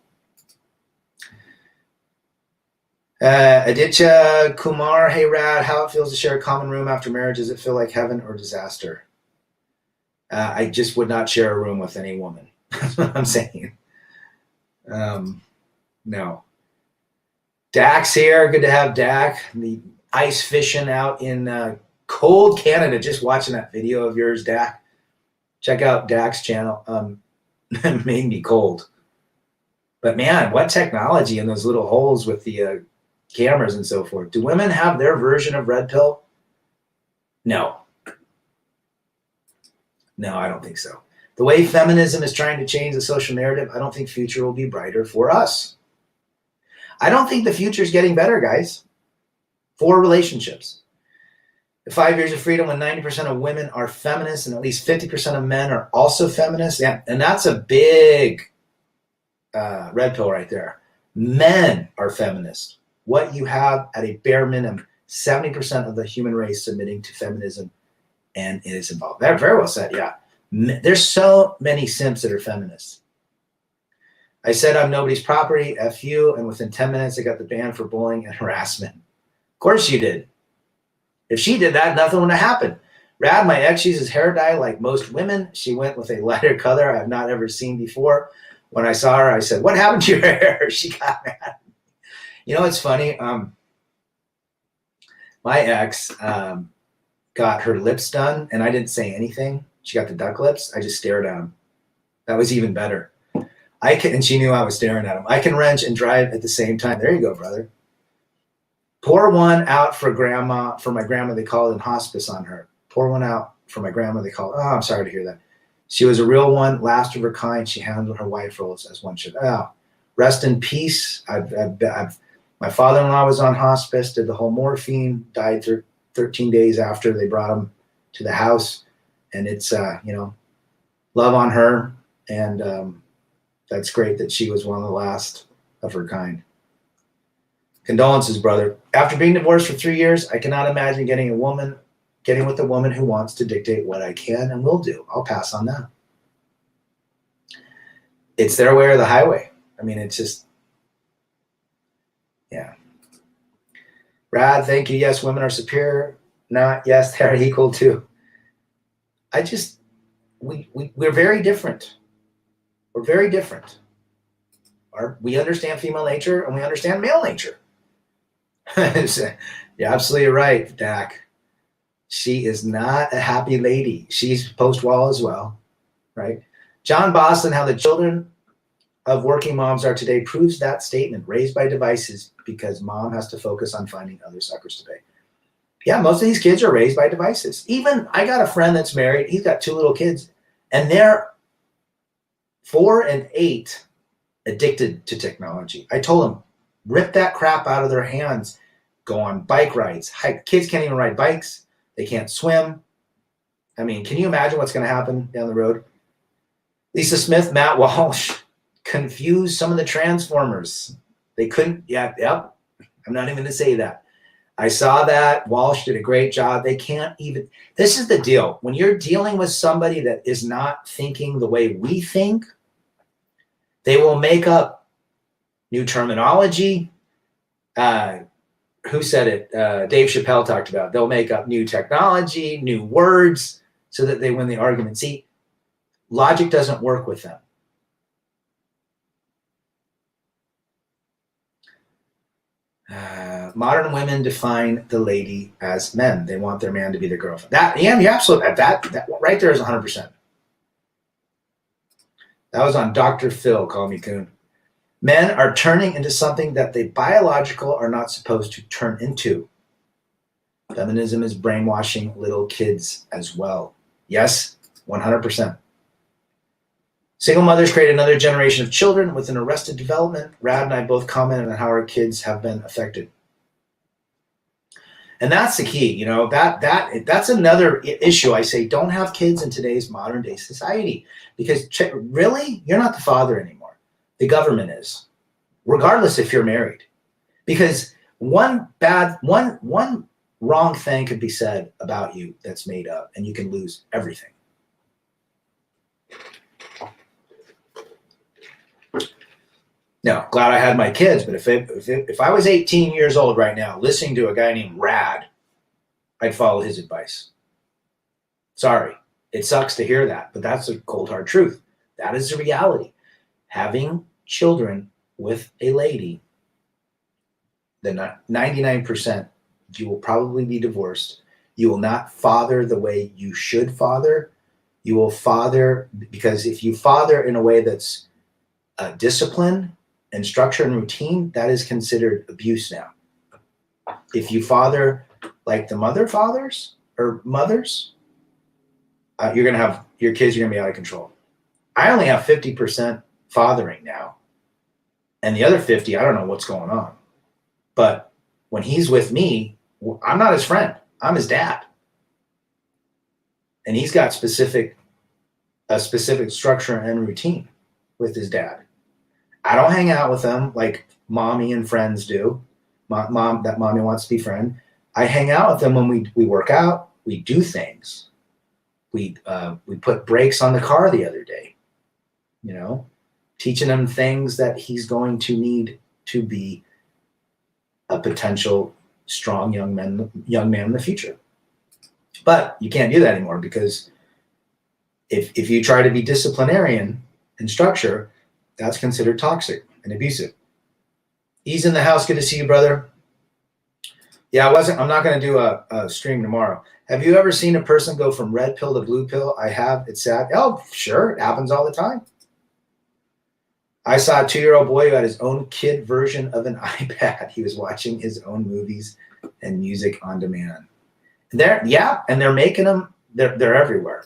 Aditya Kumar, hey Rad, how it feels to share a common room after marriage? Does it feel like heaven or disaster? I just would not share a room with any woman. That's what I'm saying. No. Dak's here. Good to have Dak. The ice fishing out in cold Canada. Just watching that video of yours, Dak. Check out Dak's channel. It made me cold. But man, what technology in those little holes with the cameras and so forth. Do women have their version of red pill? No. No, I don't think so. The way feminism is trying to change the social narrative, I don't think future will be brighter for us. I don't think the future is getting better, guys, for relationships. The 5 years of freedom, when 90% of women are feminists and at least 50% of men are also feminists. Yeah, and that's a big red pill right there. Men are feminists. What you have at a bare minimum, 70% of the human race submitting to feminism, and it is involved. That very well said, yeah. There's so many simps that are feminists. I said I'm nobody's property, F you, and within 10 minutes I got the ban for bullying and harassment. Of course you did. If she did that, nothing would have happened. Rad, my ex uses hair dye like most women. She went with a lighter color I've not ever seen before. When I saw her, I said, what happened to your hair? She got mad. You know, it's funny. My ex got her lips done, and I didn't say anything. She got the duck lips. I just stared at them. That was even better. And she knew I was staring at them. I can wrench and drive at the same time. There you go, brother. Pour one out for grandma. For my grandma, they call it in hospice on her. Pour one out for my grandma. They call it. Oh, I'm sorry to hear that. She was a real one, last of her kind. She handled her wife roles as one should. Oh, rest in peace. My father-in-law was on hospice, did the whole morphine, died 13 days after they brought him to the house. And it's, love on her. And that's great that she was one of the last of her kind. Condolences, brother. After being divorced for 3 years, I cannot imagine getting with a woman who wants to dictate what I can and will do. I'll pass on that. It's their way or the highway. I mean, it's just, yeah. Brad, thank you. Yes, women are superior. Not, yes, they're equal too. We're very different. We're very different. We understand female nature and we understand male nature. You're absolutely right, Dak. She is not a happy lady. She's post-wall as well, right? John Boston, how the children of working moms are today proves that statement, raised by devices because mom has to focus on finding other suckers to pay. Yeah, most of these kids are raised by devices. Even I got a friend that's married. He's got 2 little kids, and they're 4 and 8 addicted to technology. I told them, rip that crap out of their hands. Go on bike rides. Hike. Kids can't even ride bikes. They can't swim. I mean, can you imagine what's going to happen down the road? Lisa Smith, Matt Walsh confused some of the Transformers. They couldn't, yep. I'm not even going to say that. I saw that. Walsh did a great job. They can't even, this is the deal. When you're dealing with somebody that is not thinking the way we think, they will make up new terminology. Who said it? Dave Chappelle talked about. They'll make up new technology, new words, so that they win the argument. See, logic doesn't work with them. Modern women define the lady as men. They want their man to be their girlfriend. That, yeah, you're absolutely, that right there is 100%. That was on Dr. Phil, call me coon. Men are turning into something that they biological are not supposed to turn into. Feminism is brainwashing little kids as well. Yes, 100%. Single mothers create another generation of children with an arrested development. Rad and I both commented on how our kids have been affected. And that's the key, you know, that's another issue. I say, don't have kids in today's modern day society because really, you're not the father anymore. The government is, regardless if you're married, because one wrong thing could be said about you that's made up and you can lose everything. Now, glad I had my kids, but if I was 18 years old right now, listening to a guy named Rad, I'd follow his advice. Sorry, it sucks to hear that, but that's the cold hard truth. That is the reality. Having children with a lady, then 99%, you will probably be divorced. You will not father the way you should father. You will father, because if you father in a way that's discipline and structure and routine, that is considered abuse now. If you father like the mother fathers or mothers, you're going to have, your kids are going to be out of control. I only have 50% fathering now. And the other 50, I don't know what's going on. But when he's with me, I'm not his friend. I'm his dad. And he's got a specific structure and routine with his dad. I don't hang out with them like mommy and friends do. Mom, that mommy wants to be friend. I hang out with them when we work out. We do things. We put brakes on the car the other day. You know, teaching him things that he's going to need to be a potential strong young man in the future. But you can't do that anymore because if you try to be disciplinarian in structure, that's considered toxic and abusive. He's in the house. Good to see you, brother. Yeah, I'm not going to do a stream tomorrow. Have you ever seen a person go from red pill to blue pill? I have. It's sad. Oh, sure. It happens all the time. I saw a 2-year-old boy who had his own kid version of an iPad. He was watching his own movies and music on demand. And they're making them, they're everywhere.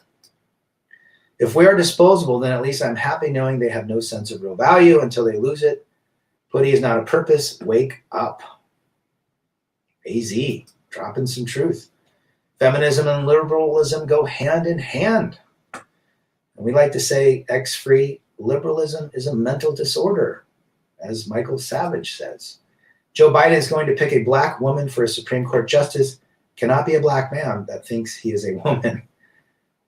If we are disposable, then at least I'm happy knowing they have no sense of real value until they lose it. Putty is not a purpose. Wake up. AZ, dropping some truth. Feminism and liberalism go hand in hand. And we like to say X-free liberalism is a mental disorder, as Michael Savage says. Joe Biden is going to pick a black woman for a Supreme Court justice. Cannot be a black man that thinks he is a woman.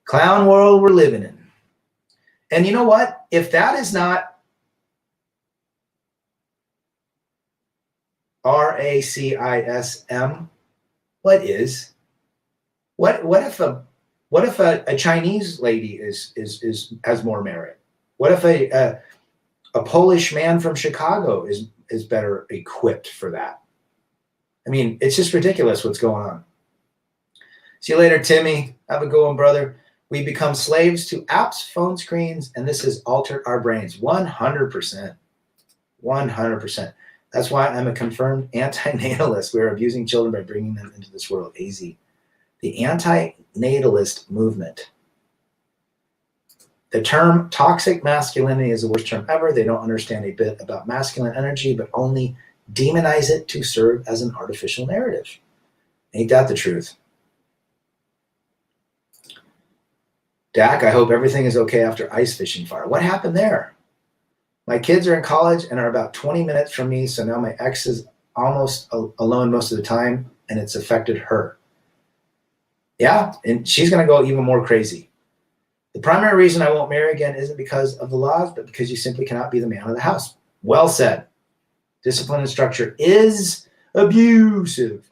Clown world we're living in. And you know what? If that is not racism, what is? What if a Chinese lady has more merit? What if a Polish man from Chicago is better equipped for that? I mean, it's just ridiculous what's going on. See you later, Timmy. Have a good one, brother. We become slaves to apps, phone screens, and this has altered our brains 100%. 100%. That's why I'm a confirmed anti-natalist. We're abusing children by bringing them into this world. AZ. The anti-natalist movement. The term toxic masculinity is the worst term ever. They don't understand a bit about masculine energy, but only demonize it to serve as an artificial narrative. Ain't that the truth? Dak, I hope everything is okay after ice fishing fire. What happened there? My kids are in college and are about 20 minutes from me, so now my ex is almost alone most of the time, and it's affected her. Yeah, and she's going to go even more crazy. The primary reason I won't marry again isn't because of the laws, but because you simply cannot be the man of the house. Well said. Discipline and structure is abusive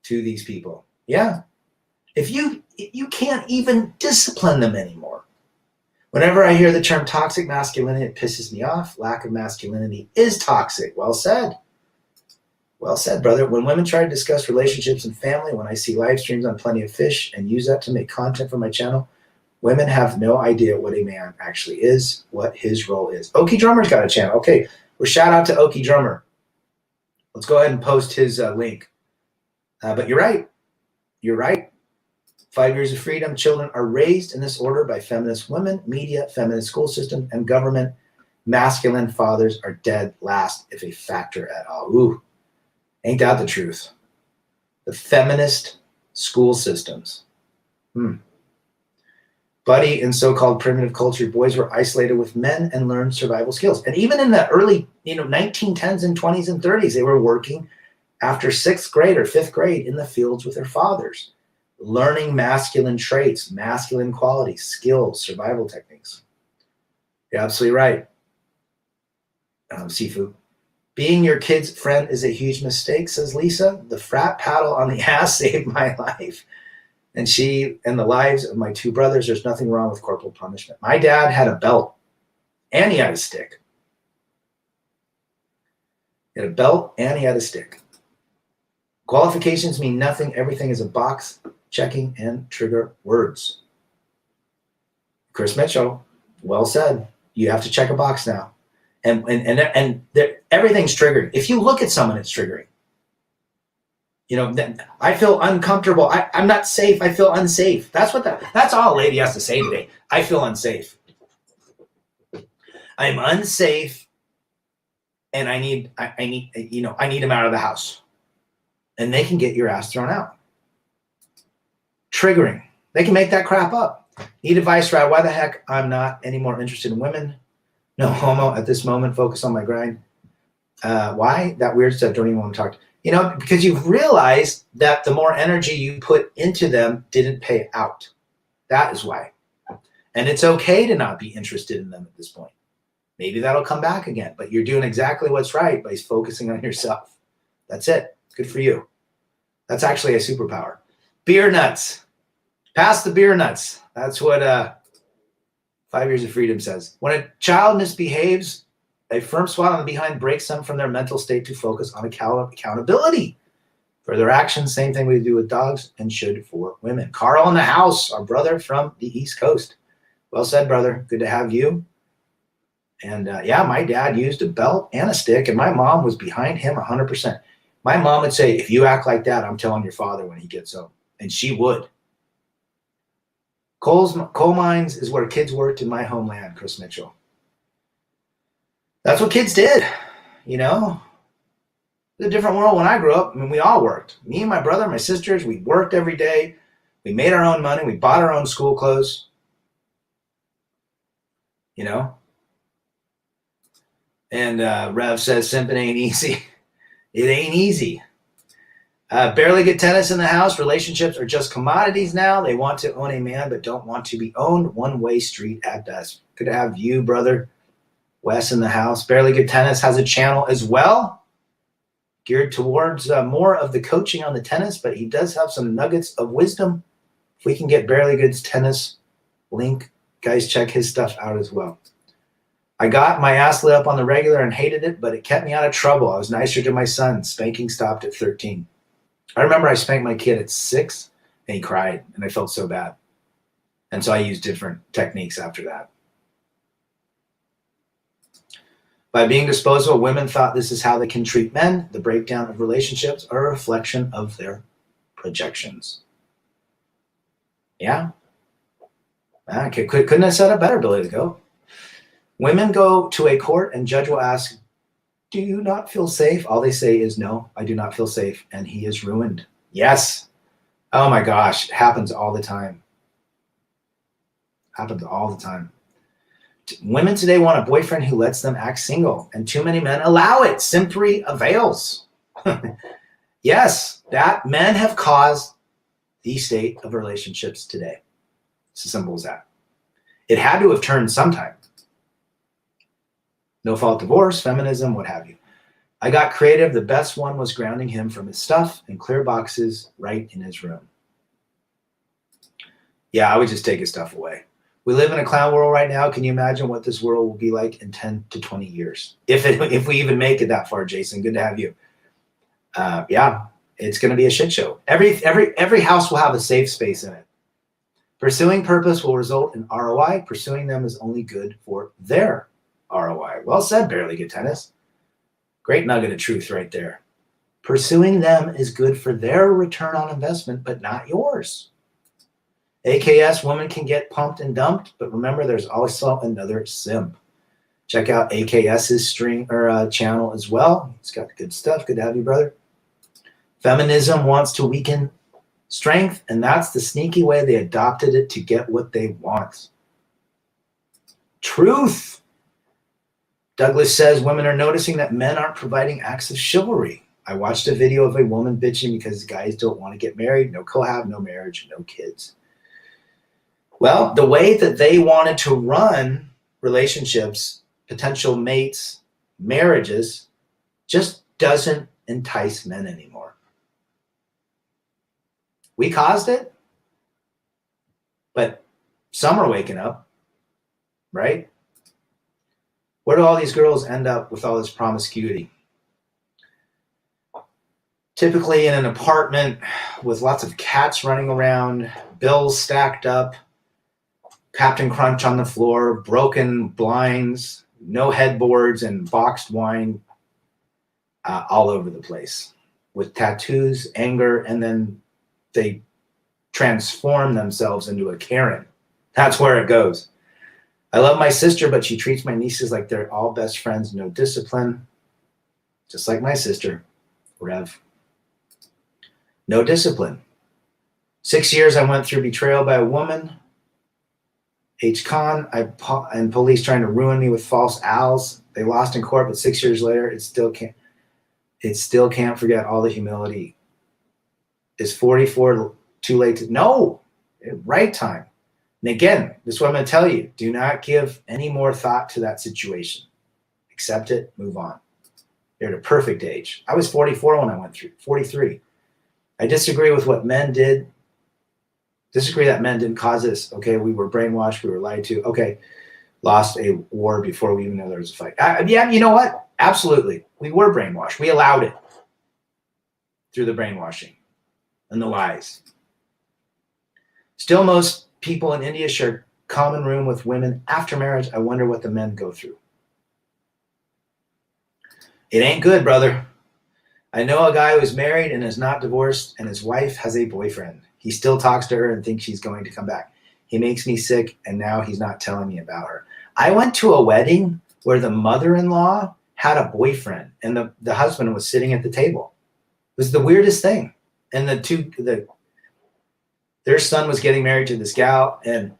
to these people. Yeah. If you can't even discipline them anymore. Whenever I hear the term toxic masculinity, it pisses me off. Lack of masculinity is toxic. Well said. Well said, brother. When women try to discuss relationships and family, when I see live streams on Plenty of Fish and use that to make content for my channel, women have no idea what a man actually is, what his role is. Okie Drummer's got a channel. Okay, well, shout out to Okie Drummer. Let's go ahead and post his link. But you're right. You're right. 5 years of freedom. Children are raised in this order by feminist women, media, feminist school system, and government. Masculine fathers are dead last, if a factor at all. Ooh, ain't that the truth? The feminist school systems. Buddy, in so-called primitive culture, boys were isolated with men and learned survival skills. And even in the early, 1910s and 20s and 30s, they were working after 6th grade or 5th grade in the fields with their fathers, learning masculine traits, masculine qualities, skills, survival techniques. You're absolutely right. Sifu. Being your kid's friend is a huge mistake, says Lisa. The frat paddle on the ass saved my life. And she and the lives of my 2 brothers, there's nothing wrong with corporal punishment. My dad had a belt and he had a stick. He had a belt and he had a stick. Qualifications mean nothing. Everything is a box checking and trigger words. Chris Mitchell, well said. You have to check a box now. And everything's triggering. If you look at someone, it's triggering. I feel uncomfortable. I'm not safe. I feel unsafe. That's all a lady has to say today. I feel unsafe. I'm unsafe, and I need him out of the house. And they can get your ass thrown out. Triggering. They can make that crap up. Need advice, Rad? Why the heck I'm not any more interested in women? No homo at this moment. Focus on my grind. Why? That weird stuff. Don't even want to talk to. Because you've realized that the more energy you put into them didn't pay out. That is why. And it's okay to not be interested in them at this point. Maybe that'll come back again, but you're doing exactly what's right by focusing on yourself. That's it. Good for you. That's actually a superpower. Beer nuts. Pass the beer nuts. That's what 5 Years of Freedom says. When a child misbehaves, a firm swat on the behind breaks them from their mental state to focus on accountability for their actions. Same thing we do with dogs and should for women. Carl in the house, our brother from the East Coast. Well said, brother. Good to have you. And my dad used a belt and a stick, and my mom was behind him 100%. My mom would say, if you act like that, I'm telling your father when he gets home. And she would. Coal mines is where kids worked in my homeland, Chris Mitchell. That's what kids did, It was a different world when I grew up. I mean, we all worked. Me and my brother, my sisters, we worked every day. We made our own money. We bought our own school clothes. And Rev says, simping ain't easy. It ain't easy. Barely good tennis in the house. Relationships are just commodities now. They want to own a man, but don't want to be owned. One-way street at best. Good to have you, brother Wes, in the house. Barely Good Tennis has a channel as well, geared towards more of the coaching on the tennis, but he does have some nuggets of wisdom. If we can get Barely Good's tennis link, guys, check his stuff out as well. I got my ass lit up on the regular and hated it, but it kept me out of trouble. I was nicer to my son. Spanking stopped at 13. I remember I spanked my kid at 6, and he cried, and I felt so bad. And so I used different techniques after that. By being disposable, women thought this is how they can treat men. The breakdown of relationships are a reflection of their projections. Yeah. Couldn't have said it better, Billy to go. Women go to a court and judge will ask, do you not feel safe? All they say is, no, I do not feel safe. And he is ruined. Yes. Oh my gosh. It happens all the time. Happens all the time. Women today want a boyfriend who lets them act single, and too many men allow it. Simply avails. Yes, that men have caused the state of relationships today. It's as simple as that. It had to have turned sometime. No fault divorce, feminism, what have you. I got creative. The best one was grounding him from his stuff and clear boxes right in his room. Yeah, I would just take his stuff away. We live in a clown world right now. Can you imagine what this world will be like in 10 to 20 years? If we even make it that far, Jason, good to have you. Yeah, it's going to be a shit show. Every house will have a safe space in it. Pursuing purpose will result in ROI. Pursuing them is only good for their ROI. Well said, Barely Good Tennis. Great nugget of truth right there. Pursuing them is good for their return on investment, but not yours. AKS, women can get pumped and dumped, but remember, there's also another simp. Check out AKS's channel as well. He's got good stuff. Good to have you, brother. Feminism wants to weaken strength, and that's the sneaky way they adopted it to get what they want. Truth. Douglas says women are noticing that men aren't providing acts of chivalry. I watched a video of a woman bitching because guys don't want to get married. No cohab, no marriage, no kids. Well, the way that they wanted to run relationships, potential mates, marriages, just doesn't entice men anymore. We caused it, but some are waking up, right? Where do all these girls end up with all this promiscuity? Typically in an apartment with lots of cats running around, bills stacked up, Captain Crunch on the floor, broken blinds, no headboards, and boxed wine all over the place with tattoos, anger, and then they transform themselves into a Karen. That's where it goes. I love my sister, but she treats my nieces like they're all best friends, no discipline. Just like my sister, Rev. No discipline. 6 years I went through betrayal by a woman. H-Con, and police trying to ruin me with false owls. They lost in court, but 6 years later, it still can't forget all the humility. Is 44 too late to? No, right time. And again, this is what I'm going to tell you. Do not give any more thought to that situation. Accept it, move on. You're at a perfect age. I was 44 when I went through, 43. I disagree with what men did. Disagree that men didn't cause this. Okay, we were brainwashed. We were lied to. Okay, lost a war before we even knew there was a fight. Yeah, you know what? Absolutely. We were brainwashed. We allowed it through the brainwashing and the lies. Still, most people in India share common room with women after marriage. I wonder what the men go through. It ain't good, brother. I know a guy who's married and is not divorced, and his wife has a boyfriend. He still talks to her and thinks she's going to come back. He makes me sick, and now he's not telling me about her. I went to a wedding where the mother-in-law had a boyfriend, and the husband was sitting at the table. It was the weirdest thing. And their son was getting married to this gal, and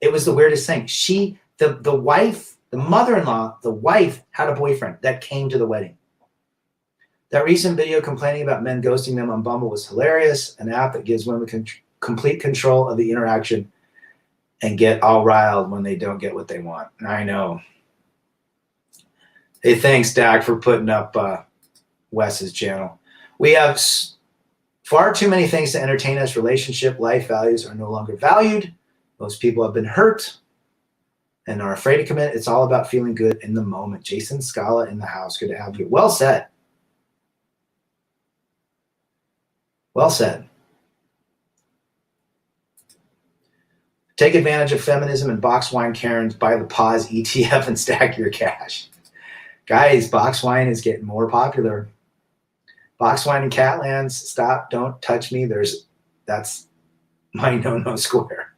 it was the weirdest thing. The wife, the mother-in-law, the wife had a boyfriend that came to the wedding. That recent video complaining about men ghosting them on Bumble was hilarious. An app that gives women complete control of the interaction and get all riled when they don't get what they want. I know. Hey, thanks, Dak, for putting up Wes's channel. We have far too many things to entertain us. Relationship, life values are no longer valued. Most people have been hurt and are afraid to commit. It's all about feeling good in the moment. Jason Scala in the house. Good to have you. Well said. Well said. Take advantage of feminism and box wine Karens. Buy the pause ETF and stack your cash. Guys, box wine is getting more popular. Box wine in Catlands. Stop. Don't touch me. That's my no square.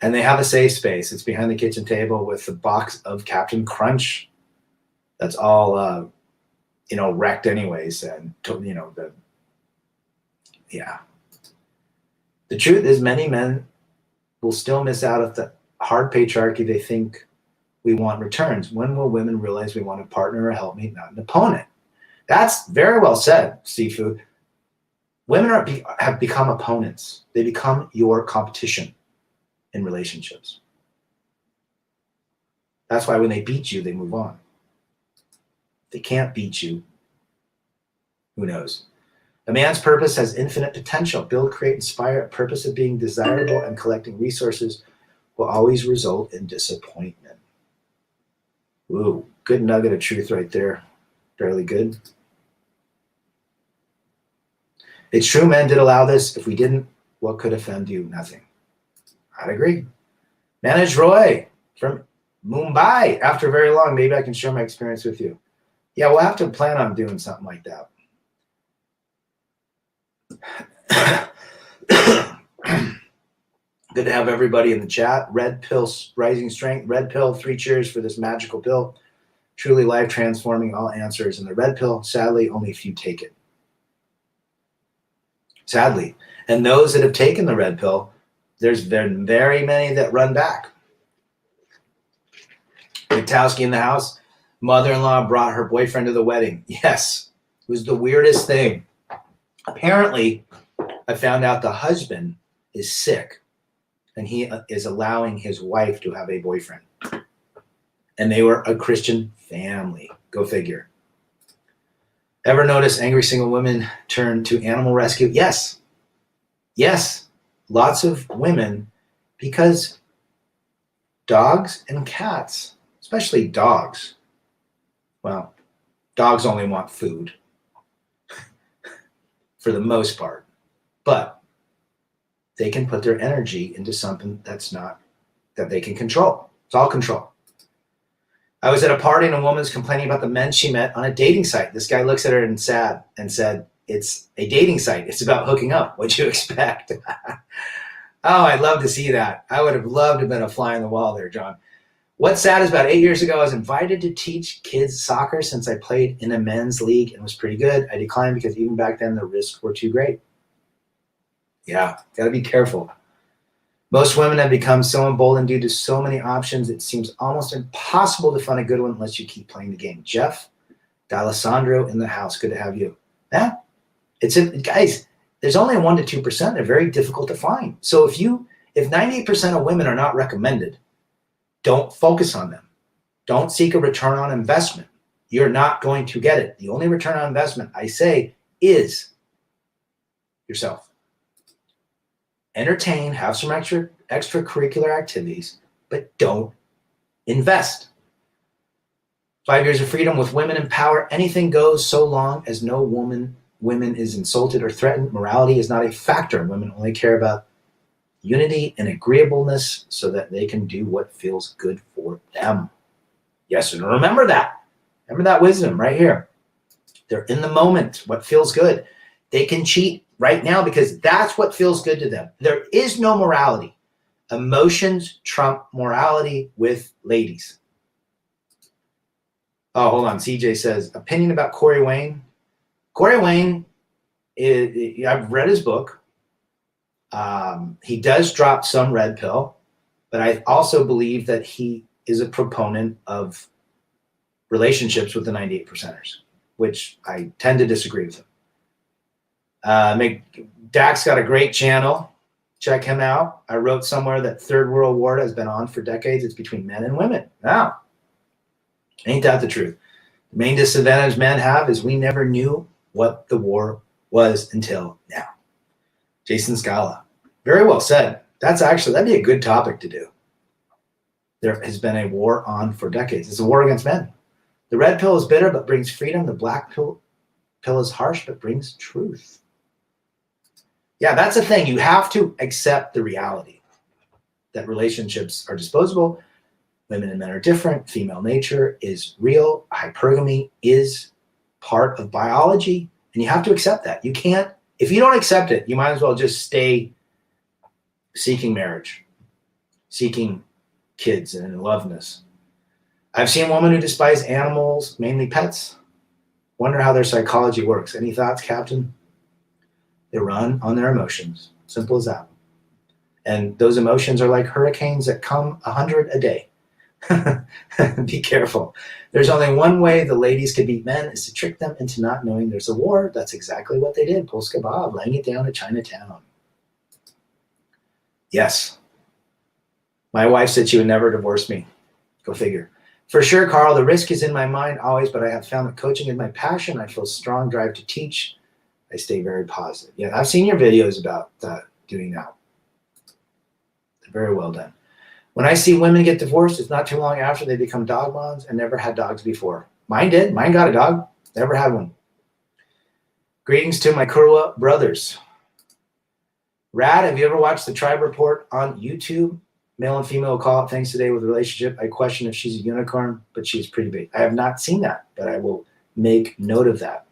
And they have a safe space. It's behind the kitchen table with the box of Captain Crunch. That's all, wrecked anyways. And, yeah. The truth is many men will still miss out at the hard patriarchy. They think we want returns. When will women realize we want a partner or a helpmate, not an opponent? That's very well said, Seafood. Women have become opponents. They become your competition in relationships. That's why when they beat you, they move on. If they can't beat you, who knows? A man's purpose has infinite potential. Build, create, inspire. A purpose of being desirable and collecting resources will always result in disappointment. Ooh, good nugget of truth right there. Fairly good. It's true men did allow this. If we didn't, what could offend you? Nothing. I'd agree. Manage Roy from Mumbai. After very long, maybe I can share my experience with you. Yeah, we'll have to plan on doing something like that. Good to have everybody in the chat. Red Pill Rising Strength. Red Pill, 3 cheers for this magical pill. Truly life transforming, all answers in the red pill. Sadly, only a few take it. Sadly. And those that have taken the red pill, there's been very many that run back. Witkowski in the house. Mother-in-law brought her boyfriend to the wedding. Yes. It was the weirdest thing. Apparently, I found out the husband is sick and he is allowing his wife to have a boyfriend. And they were a Christian family. Go figure. Ever notice angry single women turn to animal rescue? Yes. Yes. Lots of women, because dogs and cats, especially dogs, well, dogs only want food for the most part, but they can put their energy into something that they can control. It's all control. I was at a party and a woman's complaining about the men she met on a dating site. This guy looks at her and said, it's a dating site. It's about hooking up. What'd you expect? Oh, I'd love to see that. I would have loved to have been a fly on the wall there, John. What's sad is about 8 years ago, I was invited to teach kids soccer since I played in a men's league and was pretty good. I declined because even back then the risks were too great. Yeah, got to be careful. Most women have become so emboldened due to so many options, it seems almost impossible to find a good one unless you keep playing the game. Jeff D'Alessandro in the house. Good to have you. Yeah, guys, there's only 1% to 2%. They're very difficult to find. So if 98% of women are not recommended, don't focus on them. Don't seek a return on investment. You're not going to get it. The only return on investment, I say, is yourself. Entertain, have some extracurricular activities, but don't invest. 5 years of freedom with women in power. Anything goes so long as no woman is insulted or threatened. Morality is not a factor. Women only care about unity and agreeableness so that they can do what feels good for them. Yes, and remember that. Remember that wisdom right here. They're in the moment, what feels good. They can cheat right now because that's what feels good to them. There is no morality. Emotions trump morality with ladies. Oh, hold on. CJ says, opinion about Corey Wayne. Corey Wayne, I've read his book. He does drop some red pill, but I also believe that he is a proponent of relationships with the 98%ers. which I tend to disagree with him. Dak's got a great channel. Check him out. I wrote somewhere that Third World War has been on for decades. It's between men and women. Now, ain't that the truth? The main disadvantage men have is we never knew what the war was until now. Jason Scala. Very well said. That'd be a good topic to do. There has been a war on for decades. It's a war against men. The red pill is bitter but brings freedom. The black pill is harsh but brings truth. Yeah, that's the thing. You have to accept the reality that relationships are disposable. Women and men are different. Female nature is real. Hypergamy is part of biology, and you have to accept that. You can't, if you don't accept it, you might as well just stay seeking marriage, seeking kids and loveness. I've seen women who despise animals, mainly pets. Wonder how their psychology works. Any thoughts, Captain? They run on their emotions. Simple as that. And those emotions are like hurricanes that come 100 a day. Be careful. There's only one way the ladies can beat men is to trick them into not knowing there's a war. That's exactly what they did. Polska Bob, laying it down at Chinatown. Yes. My wife said she would never divorce me. Go figure. For sure, Carl, the risk is in my mind always, but I have found that coaching is my passion. I feel a strong drive to teach. I stay very positive. Yeah, I've seen your videos about doing that. Very well done. When I see women get divorced, it's not too long after they become dog moms and never had dogs before. Mine did. Mine got a dog. Never had one. Greetings to my Kurwa brothers. Rad, have you ever watched the Tribe Report on YouTube? Male and female call it things today with a relationship. I question if she's a unicorn, but she's pretty big. I have not seen that, but I will make note of that.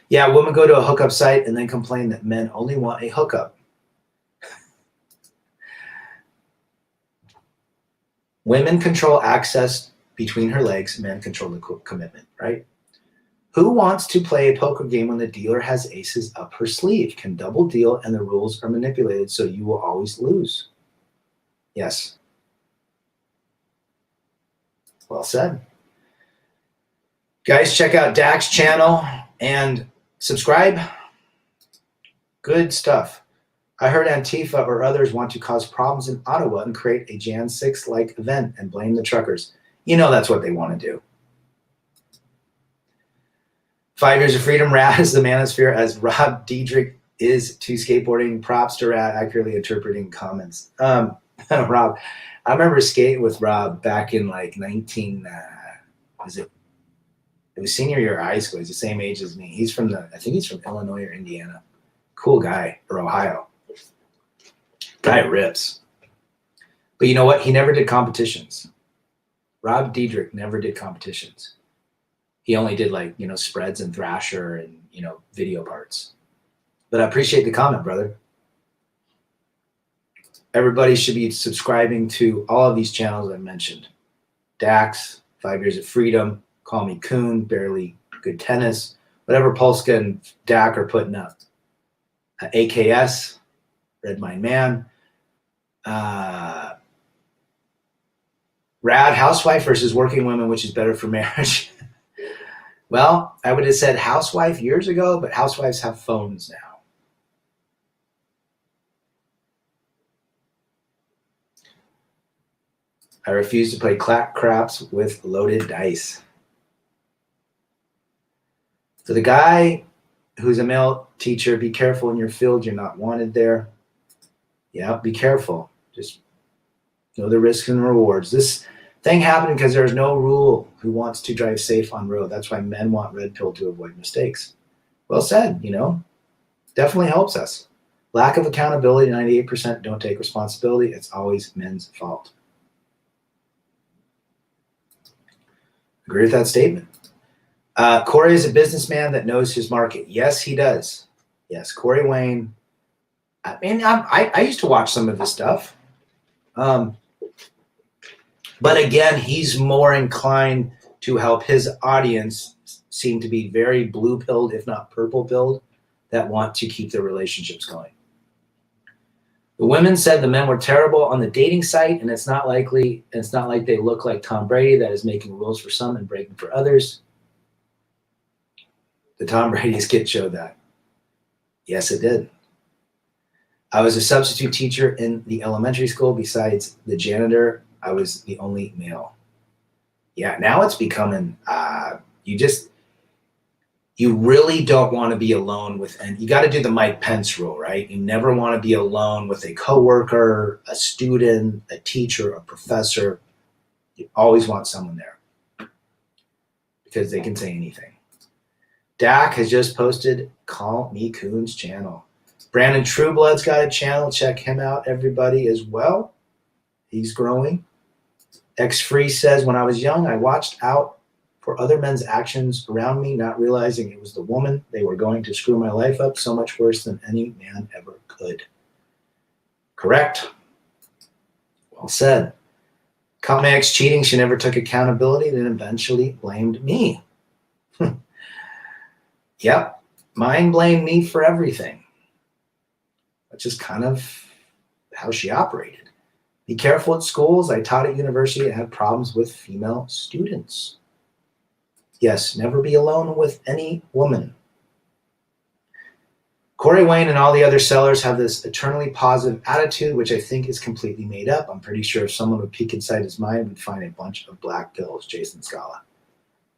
Yeah, women go to a hookup site and then complain that men only want a hookup. Women control access between her legs, men control the commitment, right? Who wants to play a poker game when the dealer has aces up her sleeve, can double deal, and the rules are manipulated so you will always lose? Yes. Well said. Guys, check out Dak's channel and subscribe. Good stuff. I heard Antifa or others want to cause problems in Ottawa and create a Jan 6-like event and blame the truckers. You know that's what they want to do. 5 Years of Freedom, Rad is the manosphere as Rob Diedrich is to skateboarding. Props to Rad, accurately interpreting comments. Rob, I remember skating with Rob back in like it was senior year of high school. He's the same age as me. He's from I think he's from Illinois or Indiana. Cool guy, or Ohio. Guy rips. But you know what? He never did competitions. Rob Diedrich never did competitions. He only did spreads and thrasher and, video parts. But I appreciate the comment, brother. Everybody should be subscribing to all of these channels I mentioned. Dax, 5 Years of Freedom, Call Me Coon, Barely Good Tennis, whatever Polska and Dak are putting up. AKS, Red Mind Man. Rad, housewife versus working women, which is better for marriage? Well, I would have said housewife years ago, but housewives have phones now. I refuse to play craps with loaded dice. For the guy who's a male teacher, be careful in your field. You're not wanted there. Yeah, be careful. Just know the risks and rewards. This thing happened because there's no rule who wants to drive safe on road. That's why men want red pill to avoid mistakes. Well said, definitely helps us. Lack of accountability, 98% don't take responsibility. It's always men's fault. Agree with that statement. Corey is a businessman that knows his market. Yes, he does. Yes, Corey Wayne. I mean, I used to watch some of his stuff. But again, he's more inclined to help his audience seem to be very blue-pilled, if not purple-pilled, that want to keep their relationships going. The women said the men were terrible on the dating site, and it's not like they look like Tom Brady that is making rules for some and breaking for others. The Tom Brady skit showed that. Yes, it did. I was a substitute teacher in the elementary school. Besides the janitor, I was the only male. Yeah, now it's becoming, you really don't want to be alone with, and you got to do the Mike Pence rule, right? You never want to be alone with a coworker, a student, a teacher, a professor. You always want someone there because they can say anything. Dak has just posted Call Me Coon's channel. Brandon Trueblood's got a channel. Check him out, everybody, as well. He's growing. X Free says, when I was young, I watched out for other men's actions around me, not realizing it was the woman. They were going to screw my life up so much worse than any man ever could. Correct. Well said. Caught my ex cheating. She never took accountability, then eventually blamed me. Yep. Mine blamed me for everything. That's just kind of how she operated. Be careful at schools. I taught at university and had problems with female students. Yes, never be alone with any woman. Corey Wayne and all the other sellers have this eternally positive attitude, which I think is completely made up. I'm pretty sure if someone would peek inside his mind, would find a bunch of black pills, Jason Scala.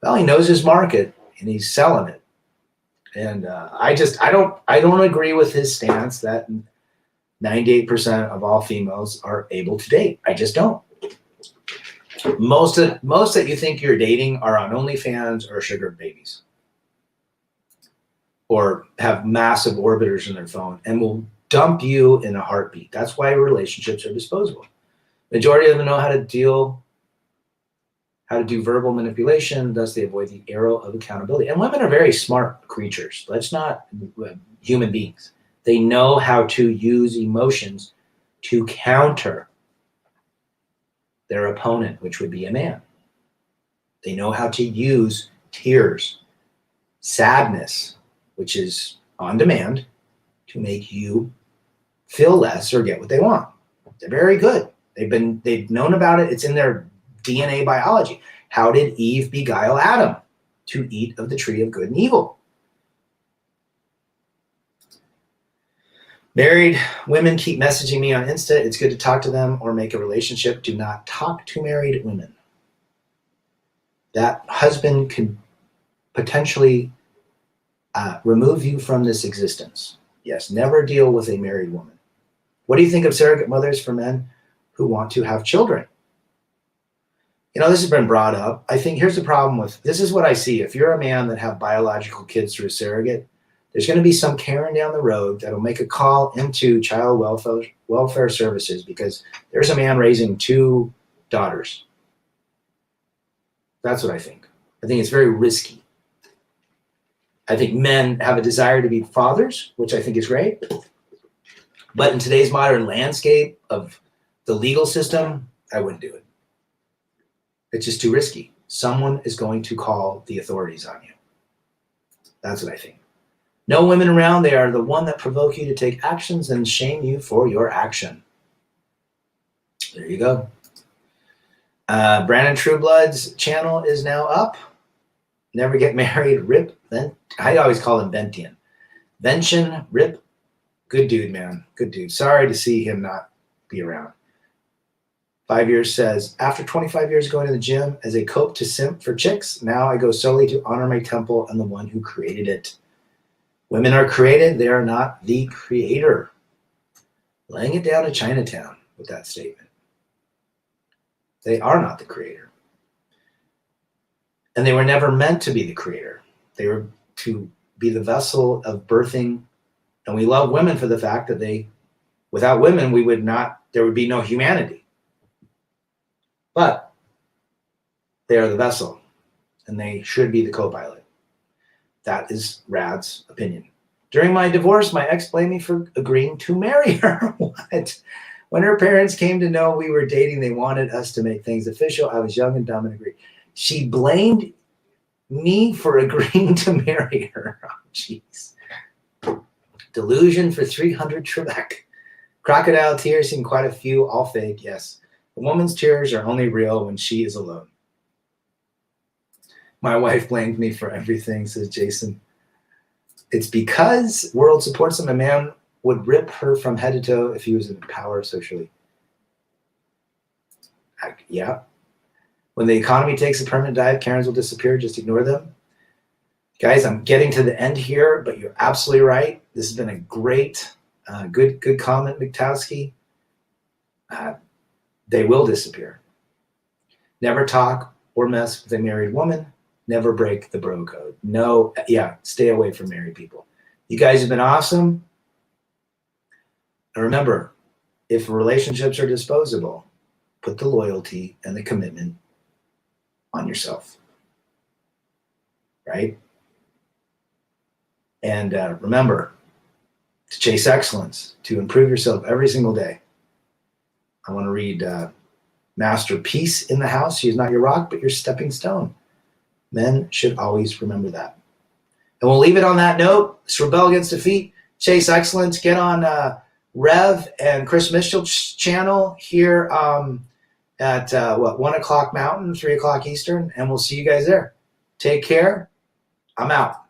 Well, he knows his market and he's selling it. And I don't agree with his stance that 98% of all females are able to date. I just don't. Most that you think you're dating are on OnlyFans or sugar babies, or have massive orbiters in their phone and will dump you in a heartbeat. That's why relationships are disposable. Majority of them know how to do verbal manipulation, thus they avoid the arrow of accountability. And women are very smart creatures. Let's not human beings. They know how to use emotions to counter their opponent, which would be a man. They know how to use tears, sadness, which is on demand, to make you feel less or get what they want. They're very good. They've known about it. It's in their DNA biology. How did Eve beguile Adam? To eat of the tree of good and evil. Married women keep messaging me on Insta. It's good to talk to them or make a relationship. Do not talk to married women. That husband could potentially remove you from this existence. Yes, never deal with a married woman. What do you think of surrogate mothers for men who want to have children? This has been brought up. I think here's the problem with, this is what I see. If you're a man that have biological kids through a surrogate, there's going to be some Karen down the road that'll make a call into child welfare services because there's a man raising 2 daughters. That's what I think. I think it's very risky. I think men have a desire to be fathers, which I think is great. But in today's modern landscape of the legal system, I wouldn't do it. It's just too risky. Someone is going to call the authorities on you. That's what I think. No women around. They are the one that provoke you to take actions and shame you for your action. There you go. Brandon Trueblood's channel is now up. Never get married. Rip. I always call him Ventian. Vention. Rip. Good dude, man. Good dude. Sorry to see him not be around. 5 years says, after 25 years going to the gym as a cope to simp for chicks, now I go solely to honor my temple and the one who created it. Women are created. They are not the creator. Laying it down to Chinatown with that statement. They are not the creator. And they were never meant to be the creator. They were to be the vessel of birthing. And we love women for the fact that without women, there would be no humanity. But they are the vessel, and they should be the co-pilot. That is Rad's opinion. During my divorce, my ex blamed me for agreeing to marry her. What? When her parents came to know we were dating, they wanted us to make things official. I was young and dumb and agreed. She blamed me for agreeing to marry her. Oh, jeez. Delusion for 300 Trebek. Crocodile tears, seen quite a few, all fake, yes. A woman's tears are only real when she is alone. My wife blamed me for everything, says Jason. It's because world supports him. A man would rip her from head to toe if he was in power socially. Yeah. When the economy takes a permanent dive, Karens will disappear. Just ignore them. Guys, I'm getting to the end here, but you're absolutely right. This has been a great, good comment, McTowski. They will disappear. Never talk or mess with a married woman. Never break the bro code. No, yeah, stay away from married people. You guys have been awesome. And remember, if relationships are disposable, put the loyalty and the commitment on yourself, right? And remember to chase excellence, to improve yourself every single day. I want to read Master Peace in the house. She is not your rock, but your stepping stone. Men should always remember that. And we'll leave it on that note. Let's rebel against defeat. Chase excellence. Get on Rev and Chris Mitchell's channel here at 1 o'clock Mountain, 3 o'clock Eastern, and we'll see you guys there. Take care. I'm out.